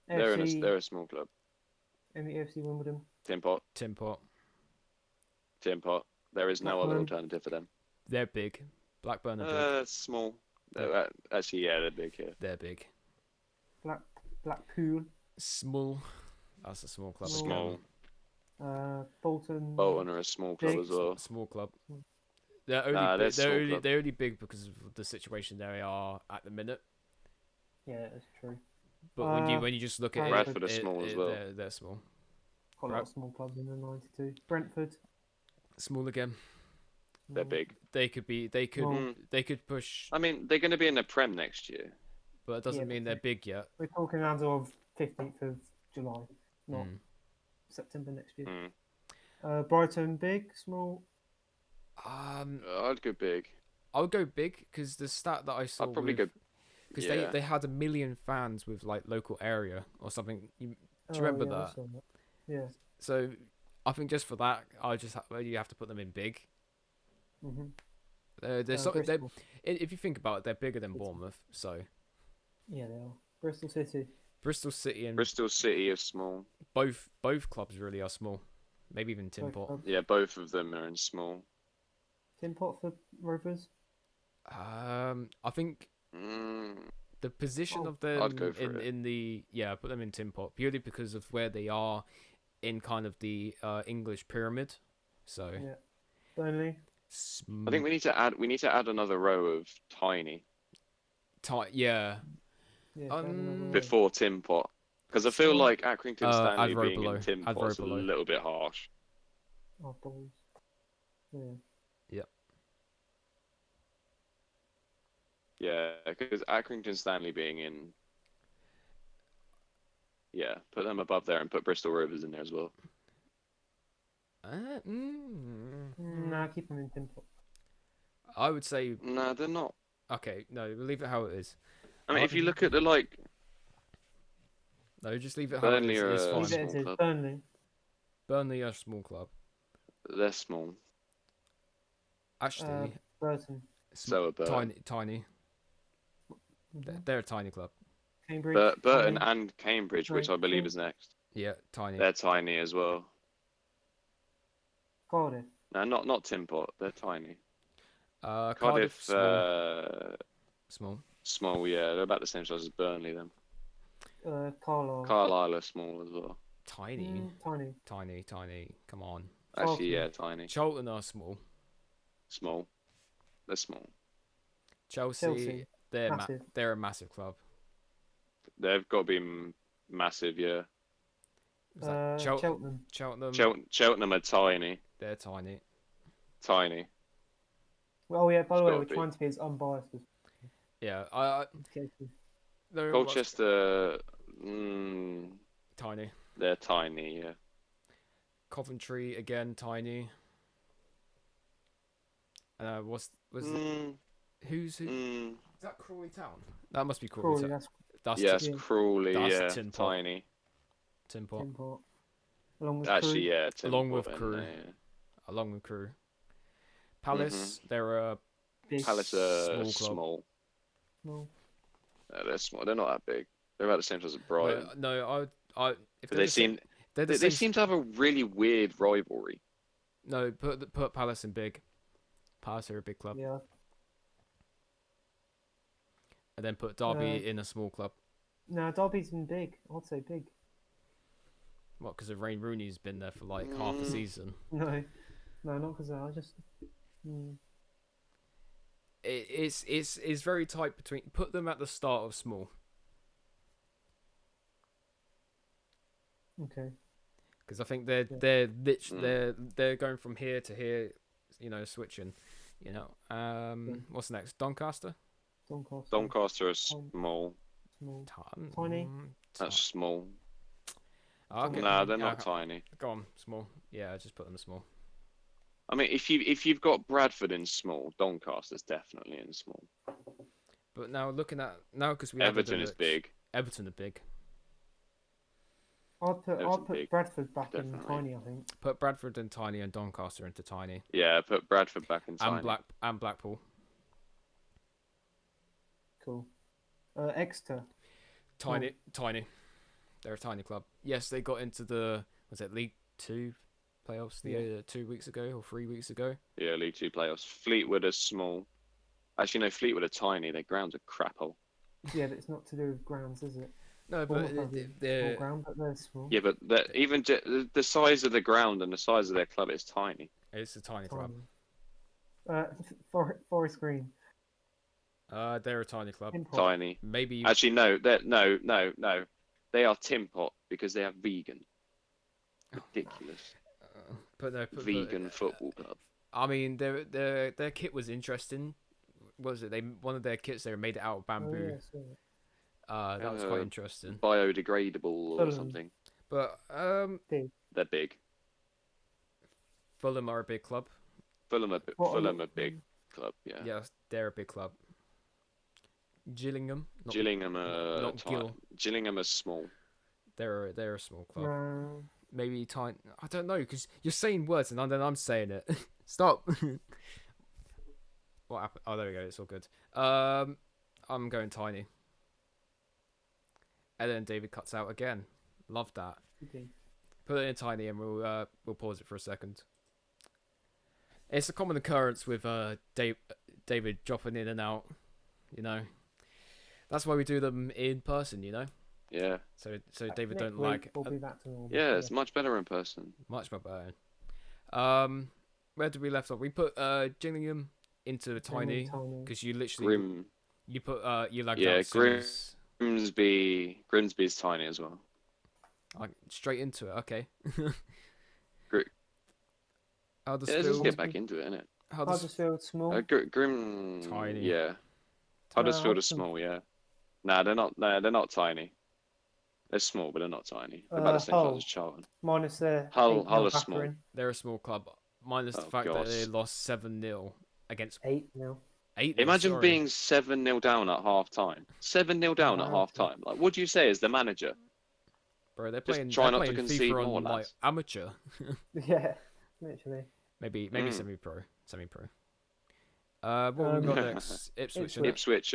A: They're a small club.
C: In the AFC Wimbledon.
A: Tinpot. There is no other alternative for them.
B: They're big. Blackburn are big.
A: Small. Actually, yeah, they're big. Yeah.
B: They're big.
C: Blackpool.
B: Small. That's a small club.
A: Small.
C: Bolton.
A: Bolton are a small club as well.
B: Small club. They're only big because of the situation they are at the minute.
C: Yeah, that's true.
B: But when you just look at
A: Bradford are small as well.
B: They're small.
C: Quite a lot of small clubs in the 92. Brentford.
B: Small again.
A: They're big.
B: They could be. They could.
C: Well-
B: They could push,
A: I mean, they're going to be in the Prem next year.
B: but it doesn't
C: Yeah,
B: mean
C: but
B: they're big yet.
C: We're talking as of 15th of July, not
B: Mm.
C: September next year.
A: Mm.
C: Brighton, big, small.
A: I'd go big.
B: I would go big because the stat that I saw.
A: I'd probably go.
B: because
A: Yeah.
B: they had 1 million fans with like local area or something. Do you
C: Oh,
B: remember
C: yeah, I
B: that?
C: saw that. Yeah.
B: So I think just for that, you have to put them in big.
C: Mm-hmm.
B: If you think about it, they're bigger than Bournemouth. So
C: Yeah, they are. Bristol City.
B: Bristol City and
A: Bristol City is small.
B: both clubs really are small. Maybe even Tinpot.
A: Yeah, both of them are in small.
C: Tinpot for Rovers.
B: I think
A: Mm.
B: the position
C: Oh,
B: of them
A: I'd go for it.
B: in the put them in Tinpot purely because of where they are in kind of the English pyramid. So
C: Yeah. Burnley.
A: I think we need to add another row of tiny
B: yeah.
C: Yeah.
A: before Tinpot, because I feel like Accrington Stanley
B: add row
A: being
B: below.
A: in
B: Add row
A: Tinpot's a
B: below.
A: little bit harsh.
C: Oh, balls. Yeah.
A: Yeah, because Accrington Stanley being in. Yeah, put them above there and put Bristol Rovers in there as well.
C: Nah, keep them in Tinpot.
B: I would say
A: No, they're not.
B: okay. No, we'll leave it how it is.
A: I mean, if you look at the like
B: No, just leave it how
A: Burnley
B: it
A: are
B: is. It's
A: a
B: fine.
C: Leave it as
A: small
C: is.
A: club.
C: Burnley.
B: Burnley are a small club.
A: they're small,
B: Actually,
C: Burton.
A: so are Burton.
B: tiny.
C: Mhm.
B: They're a tiny club.
C: Cambridge.
A: Burton
C: tiny.
A: and Cambridge, which I
C: Right,
A: believe
C: cool.
A: is next.
B: Yeah, tiny.
A: They're tiny as well.
C: Cardiff.
A: No, not Tinpot. They're tiny.
B: Cardiff, small. Small.
A: Small. Yeah, they're about the same size as Burnley. Then
C: Carlisle.
A: Carlisle are small as well.
B: Tiny.
C: Tiny.
B: Come on.
A: Actually, yeah, tiny.
B: Charlton are small.
A: Small. They're small.
B: Chelsea. They're
C: massive.
B: they're a massive club.
A: They've got to be massive. Yeah.
B: Was that
C: Cheltenham.
A: Cheltenham are tiny.
B: They're tiny.
A: Tiny.
C: Well, yeah. By the way,
A: gotta
C: we're
A: be.
C: trying to be as unbiased as
B: Yeah,
C: possible.
B: they're
A: Colchester.
B: tiny.
A: They're tiny. Yeah.
B: Coventry again tiny. Who's who?
A: Mm.
B: Is that Crawley Town? That must be
C: Crawley.
B: Crawley Town.
C: That's
A: Yes,
C: Yeah.
A: Crawley.
B: That's
A: Yeah,
B: Tinpot.
A: tiny.
B: Tinpot.
C: Tinpot. Along with
A: Actually,
C: Crewe.
A: yeah.
B: Along
A: Tinpot
B: with
A: and,
B: Crewe.
A: yeah.
B: Along with Crewe. Palace. They're a
C: Big.
A: Palace are
B: Small club.
A: small.
C: Small.
A: They're small. They're not that big. They're about the same size as Brighton.
B: No, I. If
A: But
B: they're the same, they're the
A: they
B: same.
A: seem to have a really weird rivalry.
B: No, put Palace in big. Palace are a big club,
C: Yeah.
B: and then put Derby in a small club.
C: No, Derby's been big. I'd say big.
B: What? Because of Wayne Rooney's been there for like half a season.
C: No, not because I just.
B: It's very tight between. Put them at the start of small.
C: Okay.
B: Because I think they're going from here to here, switching. What's next? Doncaster.
A: Doncaster are small.
C: Small. Tiny.
A: That's small.
B: Okay.
A: Nah, they're not tiny.
B: Go on, small. Yeah, just put them small.
A: I mean, if you've got Bradford in small, Doncaster's definitely in small.
B: But now because we
A: Everton is big.
B: Everton are big.
C: I'll put
A: big,
C: Bradford back
A: definitely.
C: in tiny. I think.
B: Put Bradford in tiny and Doncaster into tiny.
A: Yeah, put Bradford back in tiny.
B: And Blackpool.
C: Cool. Exeter.
B: Tiny. They're a tiny club. Yes, they got into the League 2 playoffs 2 weeks ago or 3 weeks ago.
A: Yeah, League 2 playoffs. Fleetwood are small. Actually, no, Fleetwood are tiny. Their grounds are crap hole.
C: Yeah, but it's not to do with grounds, is it?
B: No,
C: Bournemouth
B: but
C: have a
B: they're
C: small ground, but they're small.
A: Yeah, but even the size of the ground and the size of their club is tiny.
B: it's a tiny club.
C: Forest Green.
B: They're a tiny club.
C: Tinpot.
A: Tiny.
B: Maybe
A: Actually, no. No. They are Tinpot because they are vegan. Ridiculous.
B: But no,
A: Vegan football club.
B: I mean, their kit was interesting. What was it? One of their kits they made it out of
C: Oh,
B: bamboo.
C: yeah, so
B: That was quite interesting.
A: Biodegradable or
C: Fulham.
A: something.
B: But
C: big.
A: They're big.
B: Fulham are a big club.
A: Fulham
C: What
A: a big club. Yeah.
B: Yeah, they're a big club. Gillingham,
A: Gillingham
B: not Gill.
A: Gillingham are small.
B: They're a small club.
C: No.
B: Maybe tiny. I don't know because you're saying words and then I'm saying it. Stop. What happened? Oh, there we go. It's all good. I'm going tiny. And then David cuts out again. Love that.
C: Okay.
B: Put it in tiny and we'll pause it for a second. It's a common occurrence with David dropping in and out. You know, that's why we do them in person. You know.
A: Yeah.
B: So David
C: Next
B: don't
C: week
B: like
C: We'll be back to normal.
A: Yeah, it's much better in person.
B: much better. Where did we left off? We put Gillingham into the tiny because you literally
A: Grim.
B: you put you lagged
A: Yeah,
B: out as soon as-
A: Grimsby's tiny as well.
B: like, straight into it. Okay.
A: Gr-
B: How does
A: Yeah, let's just
B: Phil?
A: get back into it, innit?
B: How does
C: Huddersfield small.
A: Grim.
B: Tiny.
A: Yeah. Huddersfield is
C: Hudson-
A: small. Yeah. Nah, they're not. Nah, they're not tiny. They're small, but they're not tiny. They're about the same size
C: Hull.
A: as Charlton.
C: Minus their
A: Hull
C: 8-0
A: is small.
C: battering.
B: they're a small club, minus the
A: Oh,
B: fact that
A: God.
B: they lost 7-0 against
C: 8-0.
B: 8.
A: Imagine
B: sorry.
A: being 7-0 down at half time. 7-0 down at
C: Wow.
A: half time. Like, what do you say as the manager?
B: Bro, they're
A: Just
B: playing.
A: try
B: they're
A: not to
B: playing
A: concede
B: FIFA
A: more,
B: on like
A: lads.
B: amateur.
C: Yeah, literally.
B: Maybe
A: Mm.
B: semi-pro. What we got next? Ipswich. innit?
A: Ipswich.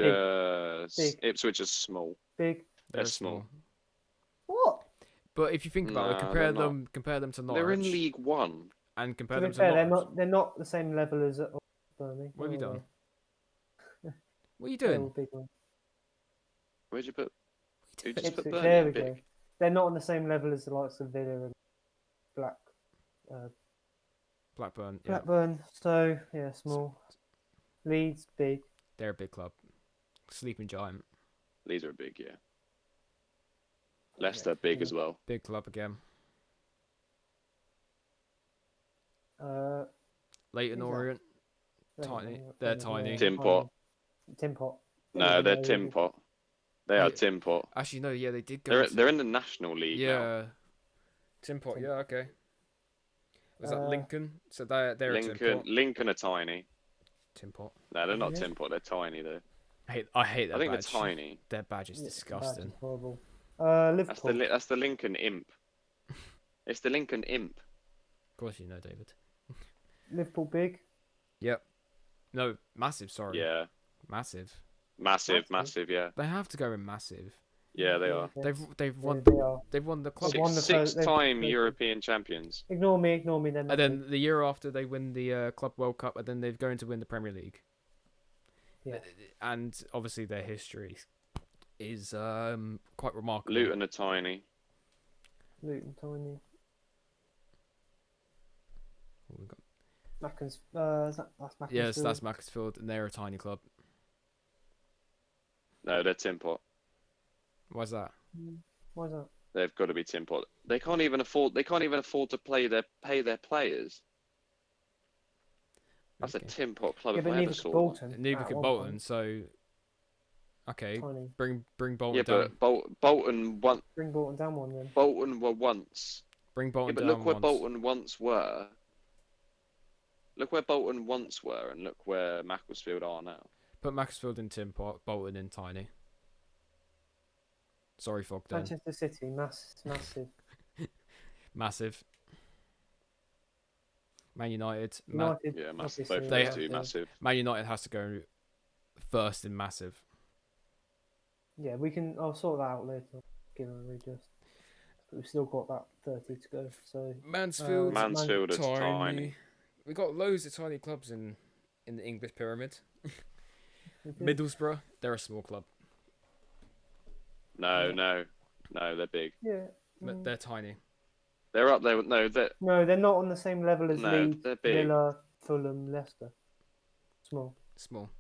C: Big.
A: Ipswich is small.
C: Big.
B: They're
A: They're small.
C: What?
B: But if you think about it,
A: Nah,
B: compare
A: they're not.
B: compare them to Norwich,
A: They're in League One.
B: and compare
C: To
B: them
C: be
B: to
C: fair,
B: Norwich.
C: they're not the same level as Burnley.
B: What have you
C: are
B: done?
C: they?
B: What are you
C: They're
B: doing?
C: all big ones.
A: Where'd you put? Who just put
C: Ipswich,
A: Burnley
C: there
A: in
C: we
A: big?
C: go. They're not on the same level as the likes of Villa and
B: Blackburn. Yeah,
C: Blackburn. So yeah, small. Leeds big.
B: they're a big club. Sleeping giant,
A: Leeds are big, yeah. Leicester big as well.
B: big club again. Leighton
C: Who's that?
B: Orient, tiny. They're tiny.
A: Tinpot.
C: Tinpot.
A: No, they're
C: Yeah,
A: Tinpot. They are
B: Wait.
A: Tinpot.
B: Actually, no. Yeah, they did go.
A: They're in the National League now.
B: yeah. Tinpot. Yeah. Okay. Was that Lincoln? So they're a Tinpot.
A: Lincoln are tiny.
B: Tinpot.
A: No, they're not
C: Yeah.
A: Tinpot. They're tiny though.
B: I hate that
A: I think
B: badge.
A: they're tiny.
B: Their badge is
C: Yeah,
B: disgusting.
C: that's horrible.
A: That's
C: Liverpool.
A: that's the Lincoln Imp. It's the Lincoln Imp.
B: Of course, you know, David.
C: Liverpool big.
B: Yep. No, massive. Sorry.
A: Yeah,
B: Massive.
A: massive. Yeah,
B: They have to go in massive.
A: yeah, they are.
B: They've won.
C: They are.
B: They've won the club.
C: They've won the
A: Six-time
C: they've-
A: European champions.
C: Ignore me. They're
B: And
C: not
B: then
C: big.
B: the year after they win the Club World Cup, and then they're going to win the Premier League.
C: Yeah.
B: And obviously their history is quite remarkable.
A: Luton are tiny.
C: Luton tiny.
B: What we got?
C: Maccans. That's Maccans.
B: Yes, that's Macclesfield, and they're a tiny club.
A: No, they're Tinpot.
B: Why's that?
C: Why's that?
A: They've got to be Tinpot. They can't even afford. They can't even afford to pay their players. That's
B: Okay.
A: a Tinpot club
C: Yeah,
A: if
C: but
A: I ever
C: neither
A: saw
C: could
A: one.
C: Bolton.
B: Neither
C: at
B: could
C: one
B: Bolton,
C: point.
B: so okay,
C: Tiny.
B: bring Bolton
A: Yeah,
B: down.
A: but Bolton
C: Bring Bolton down one then.
A: Bolton were once.
B: Bring
A: Yeah,
B: Bolton
A: but
B: down
A: look where
B: once.
A: Bolton once were. Look where Bolton once were, and look where Macclesfield are now.
B: Put Macclesfield in Tinpot, Bolton in tiny. Sorry, Fogden.
C: Manchester City, massive.
B: Massive. Man United.
C: United.
A: Yeah, massive.
C: obviously,
A: Both
B: They-
A: those two massive.
B: Man United has to go first in massive.
C: Yeah, we can. I'll sort that out later. Give it a readjust. But we've still got that 30 to go. So
B: Mansfield.
A: Mansfield is
B: tiny.
A: tiny.
B: We got loads of tiny clubs in the English pyramid.
C: we did-
B: Middlesbrough, they're a small club.
A: No, they're big.
C: Yeah.
B: But they're tiny.
A: They're up there. No,
C: No, they're not on the same level as
A: No,
C: Leeds,
A: they're big.
C: Villa, Fulham, Leicester. Small.
B: Small.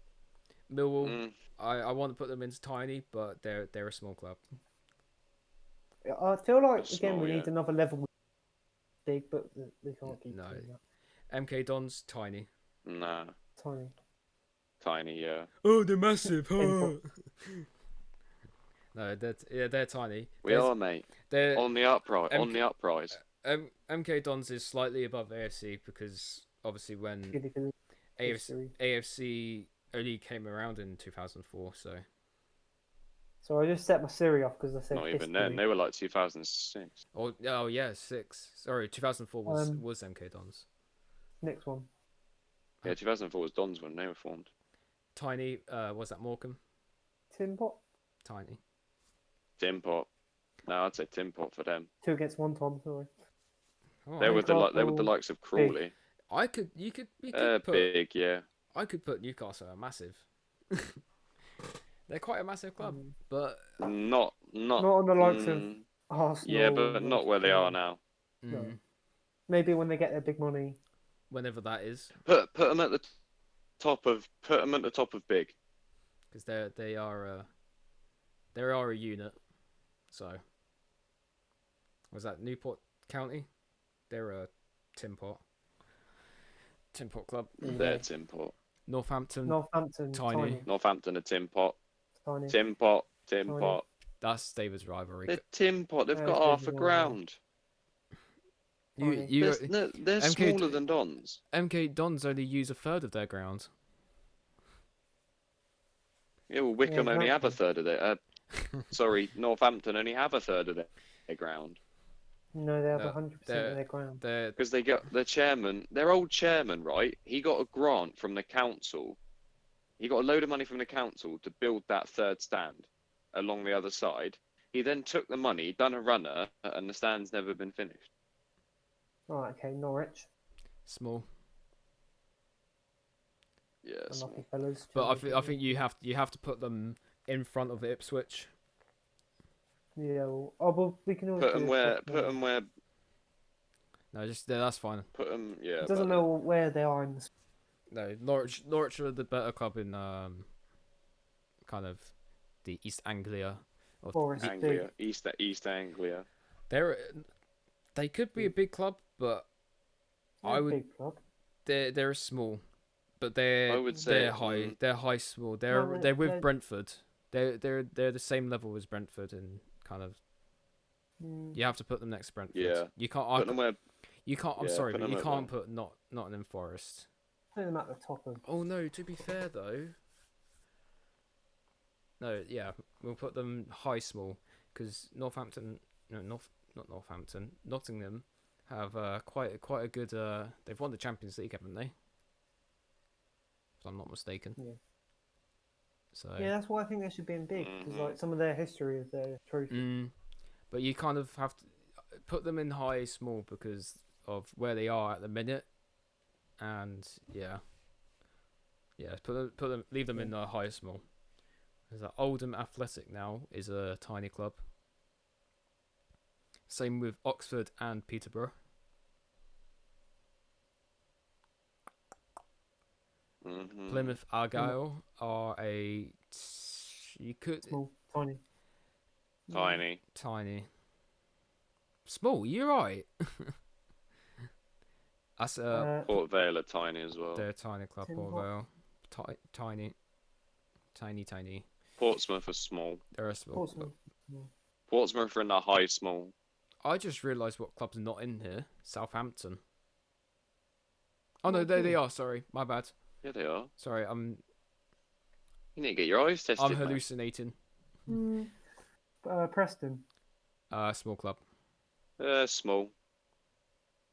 B: Millwall,
A: mm,
B: I want to put them into tiny, but they're a small club.
C: I feel like
A: They're
C: again
A: small,
C: we
A: yeah.
C: need another level with big, but we can't keep
B: No.
C: doing that.
B: MK Dons, tiny.
A: Nah,
C: Tiny.
A: tiny. Yeah,
B: Oh, they're massive.
C: Tinpot.
B: No, they're tiny.
A: we are, mate.
B: They're
A: On the uprise.
B: MK
A: On the uprise.
B: MK Dons is slightly above AFC because obviously when
C: Purely for the history.
B: AFC only came around in 2004, so
C: So I just set my Siri off because I said
A: Not even
C: history.
A: then. They were like 2006.
B: oh yeah, 6. Sorry, 2004 was MK Dons.
C: Next one.
A: Yeah, 2004 was Dons when they were formed.
B: Tiny, was that Morecambe?
C: Tinpot.
B: Tiny.
A: Tinpot. No, I'd say Tinpot for them.
C: 2 against 1, Tom. Sorry.
B: Oh,
A: They were the
C: Newcastle,
A: likes of Crawley.
B: you could put
A: Big, yeah.
B: I could put Newcastle at massive. They're quite a massive club, but
A: Not
C: on the likes of Arsenal.
A: Yeah, but not where they are now.
C: No. Maybe when they get their big money.
B: whenever that is,
A: Put them at the top of big.
B: because they are a unit. So was that Newport County? They're a Tinpot club.
A: They're Tinpot.
B: Northampton,
C: Tiny.
A: Northampton are Tinpot.
C: Tiny.
A: Tinpot.
B: that's David's rivalry.
A: They're Tinpot. They've got half a ground.
B: They're
A: They're smaller than Dons.
B: MK Dons only use a third of their ground.
A: Yeah, well, Wycombe only have a
C: exactly.
A: third of their. Sorry, Northampton only have a third of their ground.
C: No, they have 100% of their ground.
A: Because they got their old chairman, right? He got a grant from the council. He got a load of money from the council to build that third stand along the other side. He then took the money, done a runner, and the stand's never been finished.
C: Right, okay, Norwich.
B: Small.
A: Yeah,
C: Unlucky fellas.
B: But I think you have to put them in front of Ipswich.
C: Yeah, well, we can always
A: put them where.
B: No, just that's fine.
A: Put them, yeah.
C: It doesn't matter where they are in the.
B: No, Norwich are the better club in kind of the East Anglia.
C: Forest
A: Anglia, East Anglia.
B: They could be a big club, but
C: Big club.
B: they're small, but they're high. They're high small. They're with Brentford. They're the same level as Brentford and kind of. You have to put them next to Brentford.
A: Yeah.
B: You can't.
A: Put them where.
B: You can't. I'm
A: Yeah,
B: sorry,
A: put
B: but you
A: them
B: can't put Nottingham Forest.
C: Put them at the top of.
B: Oh no! To be fair though. No, yeah, we'll put them high small because Northampton. No, not Northampton. Nottingham have quite a good. They've won the Champions League, haven't they? If I'm not mistaken.
C: Yeah.
B: So.
C: Yeah, that's why I think they should be in big because like some of their history of their trophy.
B: But you kind of have to put them in high small because of where they are at the minute, and yeah, leave them in the high small. Because Oldham Athletic now is a tiny club. Same with Oxford and Peterborough. Plymouth Argyle are a
C: Small,
A: Tiny.
B: Small. You're right. That's
A: Port Vale are tiny as well.
B: they're a tiny club. Port Vale, tiny.
A: Portsmouth are small.
B: They're a small.
A: Portsmouth are in the high small.
B: I just realised what club's not in here. Southampton. Oh no, they are. Sorry, my bad.
A: Yeah, they are.
B: Sorry,
A: You need to get your eyes tested.
B: I'm hallucinating.
C: Preston.
B: Small club.
A: Small.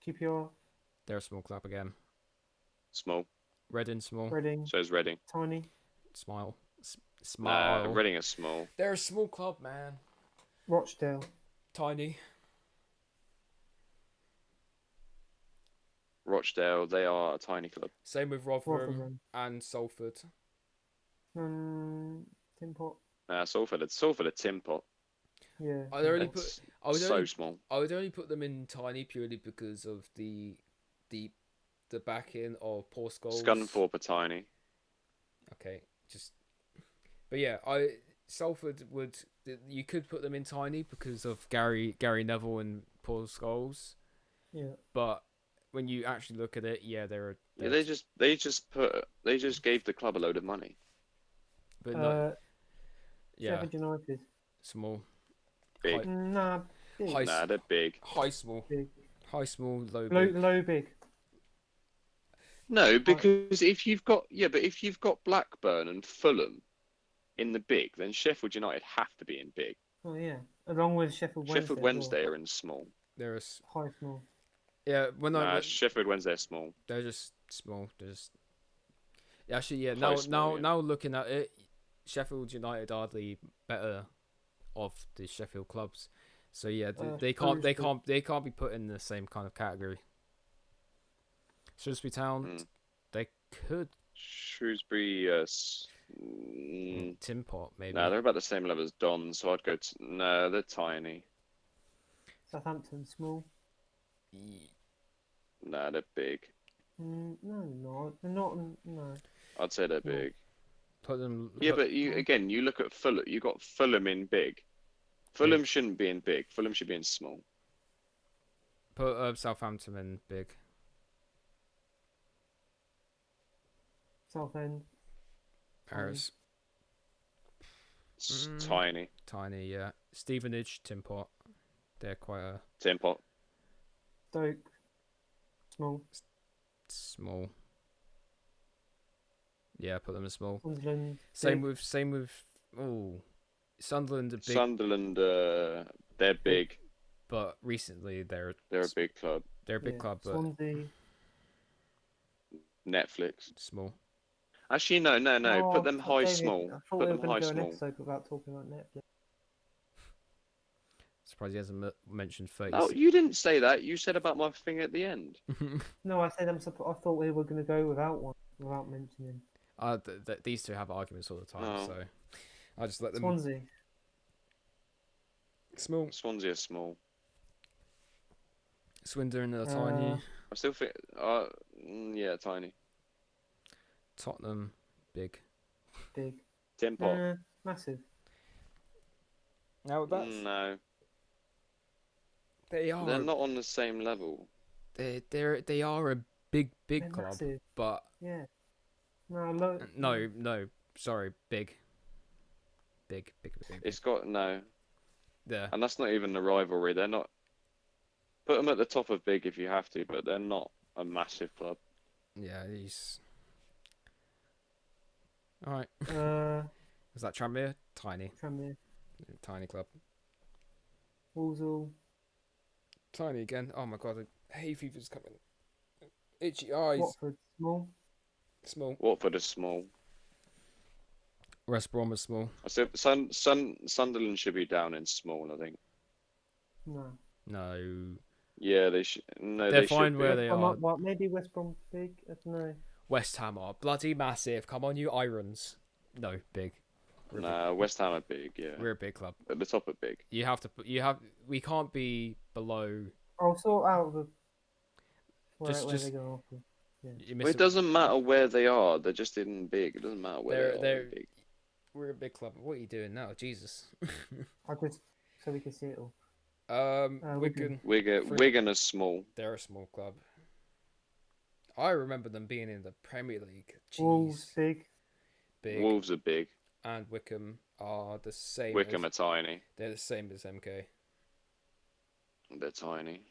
C: QPR.
B: They're a small club again.
A: Small.
B: Reading small.
C: Reading.
A: So is Reading.
C: Tiny.
B: Smile.
A: Reading is small.
B: They're a small club, man.
C: Rochdale.
B: Tiny.
A: Rochdale, they are a tiny club.
B: Same with Rotherham and Salford.
C: Tinpot.
A: Salford are Tinpot.
C: Yeah.
A: Small.
B: I would only put them in tiny purely because of the backing of Paul Scholes.
A: Scunthorpe are tiny.
B: Okay, but yeah, Salford you could put them in tiny because of Gary Neville and Paul Scholes.
C: Yeah.
B: But when you actually look at it, yeah,
A: Yeah,
B: they're
A: they just gave the club a load of money.
B: but not yeah
C: Sheffield United.
B: small,
A: Big.
C: Nah, big.
B: high,
A: Nah, they're big.
B: high small,
C: Big.
B: high small, low
C: Low,
B: big.
C: low, big.
A: No, because if you've got Blackburn and Fulham in the big, then Sheffield United have to be in big.
C: Oh yeah, along with Sheffield Wednesday.
A: Sheffield
C: as well.
A: Wednesday are in small.
B: They're
C: High, small.
B: yeah
A: Nah, Sheffield Wednesday are small.
B: they're just small. They're just actually yeah.
A: Quite small, yeah.
B: Now looking at it, Sheffield United are the better of the Sheffield clubs. So yeah, they can't be put in the same kind of category. Shrewsbury Town, they could.
A: Shrewsbury,
B: Tinpot maybe.
A: Nah, they're about the same level as Don, so I'd go. No, they're tiny.
C: Southampton, small.
A: Nah, they're big.
C: No, they're not. No.
A: I'd say they're big.
B: Put them.
A: Yeah, but you look at Fulham. You got Fulham in big. Fulham shouldn't be in big. Fulham should be in small.
B: Put Southampton in big.
C: Southend.
B: Paris.
A: Tiny.
B: Tiny, yeah. Stevenage, Tinpot. They're quite a
A: Tinpot.
C: Stoke. Small.
B: small. Yeah, put them as small.
C: Sunderland.
B: Same with Sunderland are big,
A: Sunderland, they're big.
B: but recently they're
A: They're a big club.
B: they're a big club, but
C: Swansea.
A: Netflix.
B: small.
A: Actually, no.
C: Oh,
A: Put them high
C: David,
A: small.
C: I thought
A: Put
C: we were
A: them
C: going
A: high
C: to do an
A: small.
C: episode without talking about Netflix.
B: Surprised he hasn't mentioned 30.
A: Oh, you didn't say that. You said about my thing at the end.
C: No, I said I thought we were going to go without one, without mentioning.
B: These two have arguments all the time,
A: Oh.
B: so I just let them.
C: Swansea.
B: Small.
A: Swansea are small.
B: Swindon are tiny.
A: I still think, yeah, tiny.
B: Tottenham, big.
C: Big.
A: Tinpot.
C: Massive.
B: Now
A: No,
B: they are.
A: they're not on the same level.
B: They are a big
C: They're
B: club,
C: massive.
B: but
C: Yeah. No,
B: no, sorry, big. Big.
A: It's got no,
B: There.
A: and that's not even the rivalry. They're not. Put them at the top of big if you have to, but they're not a massive club.
B: Yeah, he's. All right. Is that Tranmere? Tiny.
C: Tranmere.
B: Tiny club.
C: Walsall.
B: Tiny again. Oh my god, hay fever's coming. Itchy eyes.
C: Watford. Small.
B: Small.
A: Watford is small.
B: West Brom is small.
A: I said Sunderland should be down in small. I think.
C: No.
B: No.
A: Yeah, they should. No,
B: They're
A: they
B: fine
A: should
B: where
A: be.
B: they
C: Well,
B: are.
C: well, maybe West Brom big. I don't know.
B: West Ham are bloody massive. Come on, you Irons. No, big.
A: Nah, West Ham are big. Yeah,
B: We're a big club.
A: at the top are big.
B: You have to put. We can't be below.
C: I'll sort out the. Where
B: Just-
C: they go off.
B: You
A: Well, it doesn't matter where they are. They're just in big. It doesn't matter where they
B: They're
A: are. Big.
B: We're a big club. What are you doing now? Jesus.
C: I just so we can see it all.
B: Wigan.
A: Wigan is small.
B: They're a small club. I remember them being in the Premier League. Jeez.
C: Wolves big.
B: Big.
A: Wolves are big.
B: And Wycombe are the same.
A: Wickham are tiny.
B: They're the same as MK.
A: They're tiny.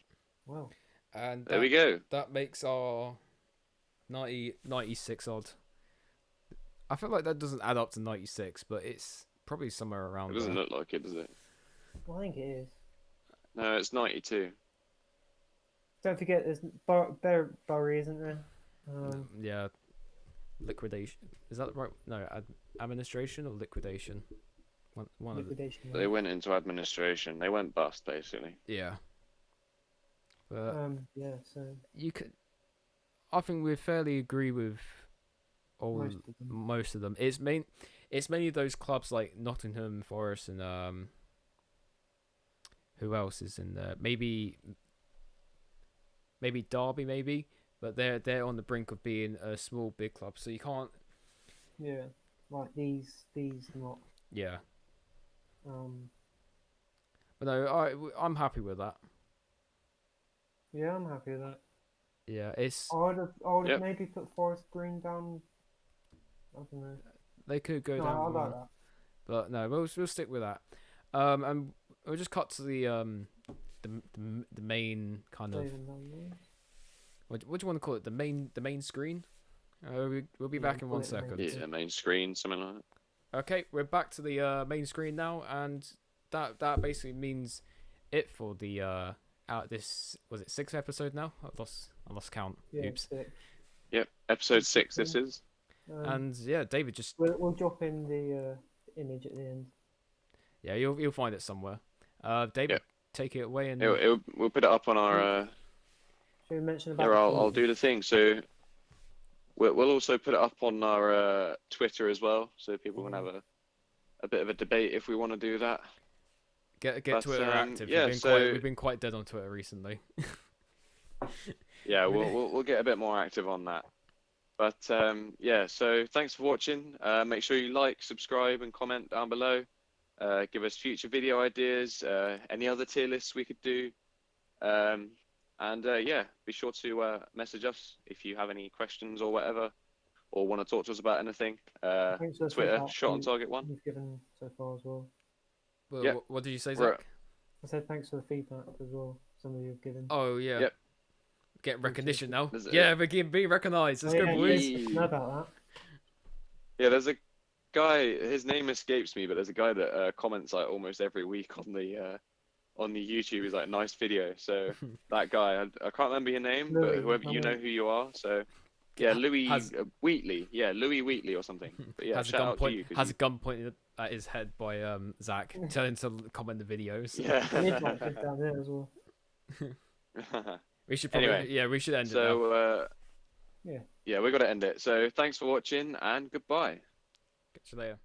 C: Well.
B: And
A: There we go.
B: That makes our 96 odd. I feel like that doesn't add up to 96, but it's probably somewhere around
A: It doesn't
B: there.
A: look like it, does it?
C: Well, I think it is.
A: No, it's 92.
C: Don't forget, there's Bury, isn't there?
B: Yeah. Liquidation. Is that right? No, administration or liquidation? One of the...
C: Liquidation.
A: They went into administration. They went bust, basically.
B: Yeah. But
C: Yeah. So
B: you could. I think we fairly agree with
C: most of them.
B: It's mainly those clubs like Nottingham Forest and who else is in there? Maybe Derby, maybe, but they're on the brink of being a small big club, so you can't.
C: Yeah. Like these not.
B: Yeah. But no, I'm happy with that.
C: Yeah, I'm happy with that.
B: Yeah, it's
C: I would have
A: Yep.
C: maybe put Forest Green down. I don't know.
B: they could go
C: No,
B: down
C: I
B: one,
C: like that.
B: but no, we'll stick with that. And we'll just cut to the main kind of
C: Saving down there.
B: what do you want to call it? The main screen. We'll be
C: Yeah,
B: back in
C: call
B: one
C: it the main
B: second.
A: Yeah, main screen, something like that.
B: Okay, we're back to the main screen now, and that basically means it for the out this was it 6th episode now? I lost count.
C: Yeah,
B: Oops.
C: 6.
A: Yep, episode 6 this is.
B: And yeah, David just
C: We'll drop in the image at the end.
B: yeah, you'll find it somewhere. David,
A: Yep.
B: take it away and
A: We'll put it up on our.
C: Should we mention about?
A: Here,
C: the
A: I'll
C: team?
A: do the thing. So we'll also put it up on our Twitter as well, so people can have a bit of a debate if we want to do that.
B: get
A: But,
B: Twitter active.
A: yeah,
B: We've been quite dead on Twitter recently.
A: Yeah, we'll get a bit more active on that. But yeah, so thanks for watching. Make sure you like, subscribe, and comment down below. Give us future video ideas, any other tier lists we could do. And yeah, be sure to message us if you have any questions or whatever, or want to talk to us about anything.
C: Thanks for the
A: Twitter,
C: feedback
A: shot on target 1.
C: you've given so far as well.
B: Well,
A: Yep.
B: what did you say,
A: We're-
B: Zach?
C: I said thanks for the feedback as well. Some of you have given.
B: Oh yeah.
A: Yep.
B: Get recognition now.
A: There's
B: Yeah, we're being recognised. Let's
C: Oh,
B: go,
C: yeah,
B: boys.
C: yes, I know about
A: Yeah, there's a guy. His name escapes me, but there's a guy that comments like almost every week on the YouTube. He's like, nice video. So that guy, I can't remember your name, but
C: Louis,
A: whoever you know who you are. So yeah, Louis
B: Has-
A: Wheatley. Yeah, Louis Wheatley or something. But yeah,
B: has a
A: shout
B: gun
A: out to you. 'Cause
B: has a gun pointed at his head by Zach. Tell him to comment the videos.
C: that. Midnight did down there as well.
A: Yeah.
B: We should probably
A: Anyway,
B: we should end it now.
A: So
C: Yeah.
A: yeah, we got to end it. So thanks for watching and goodbye.
B: Catch you later.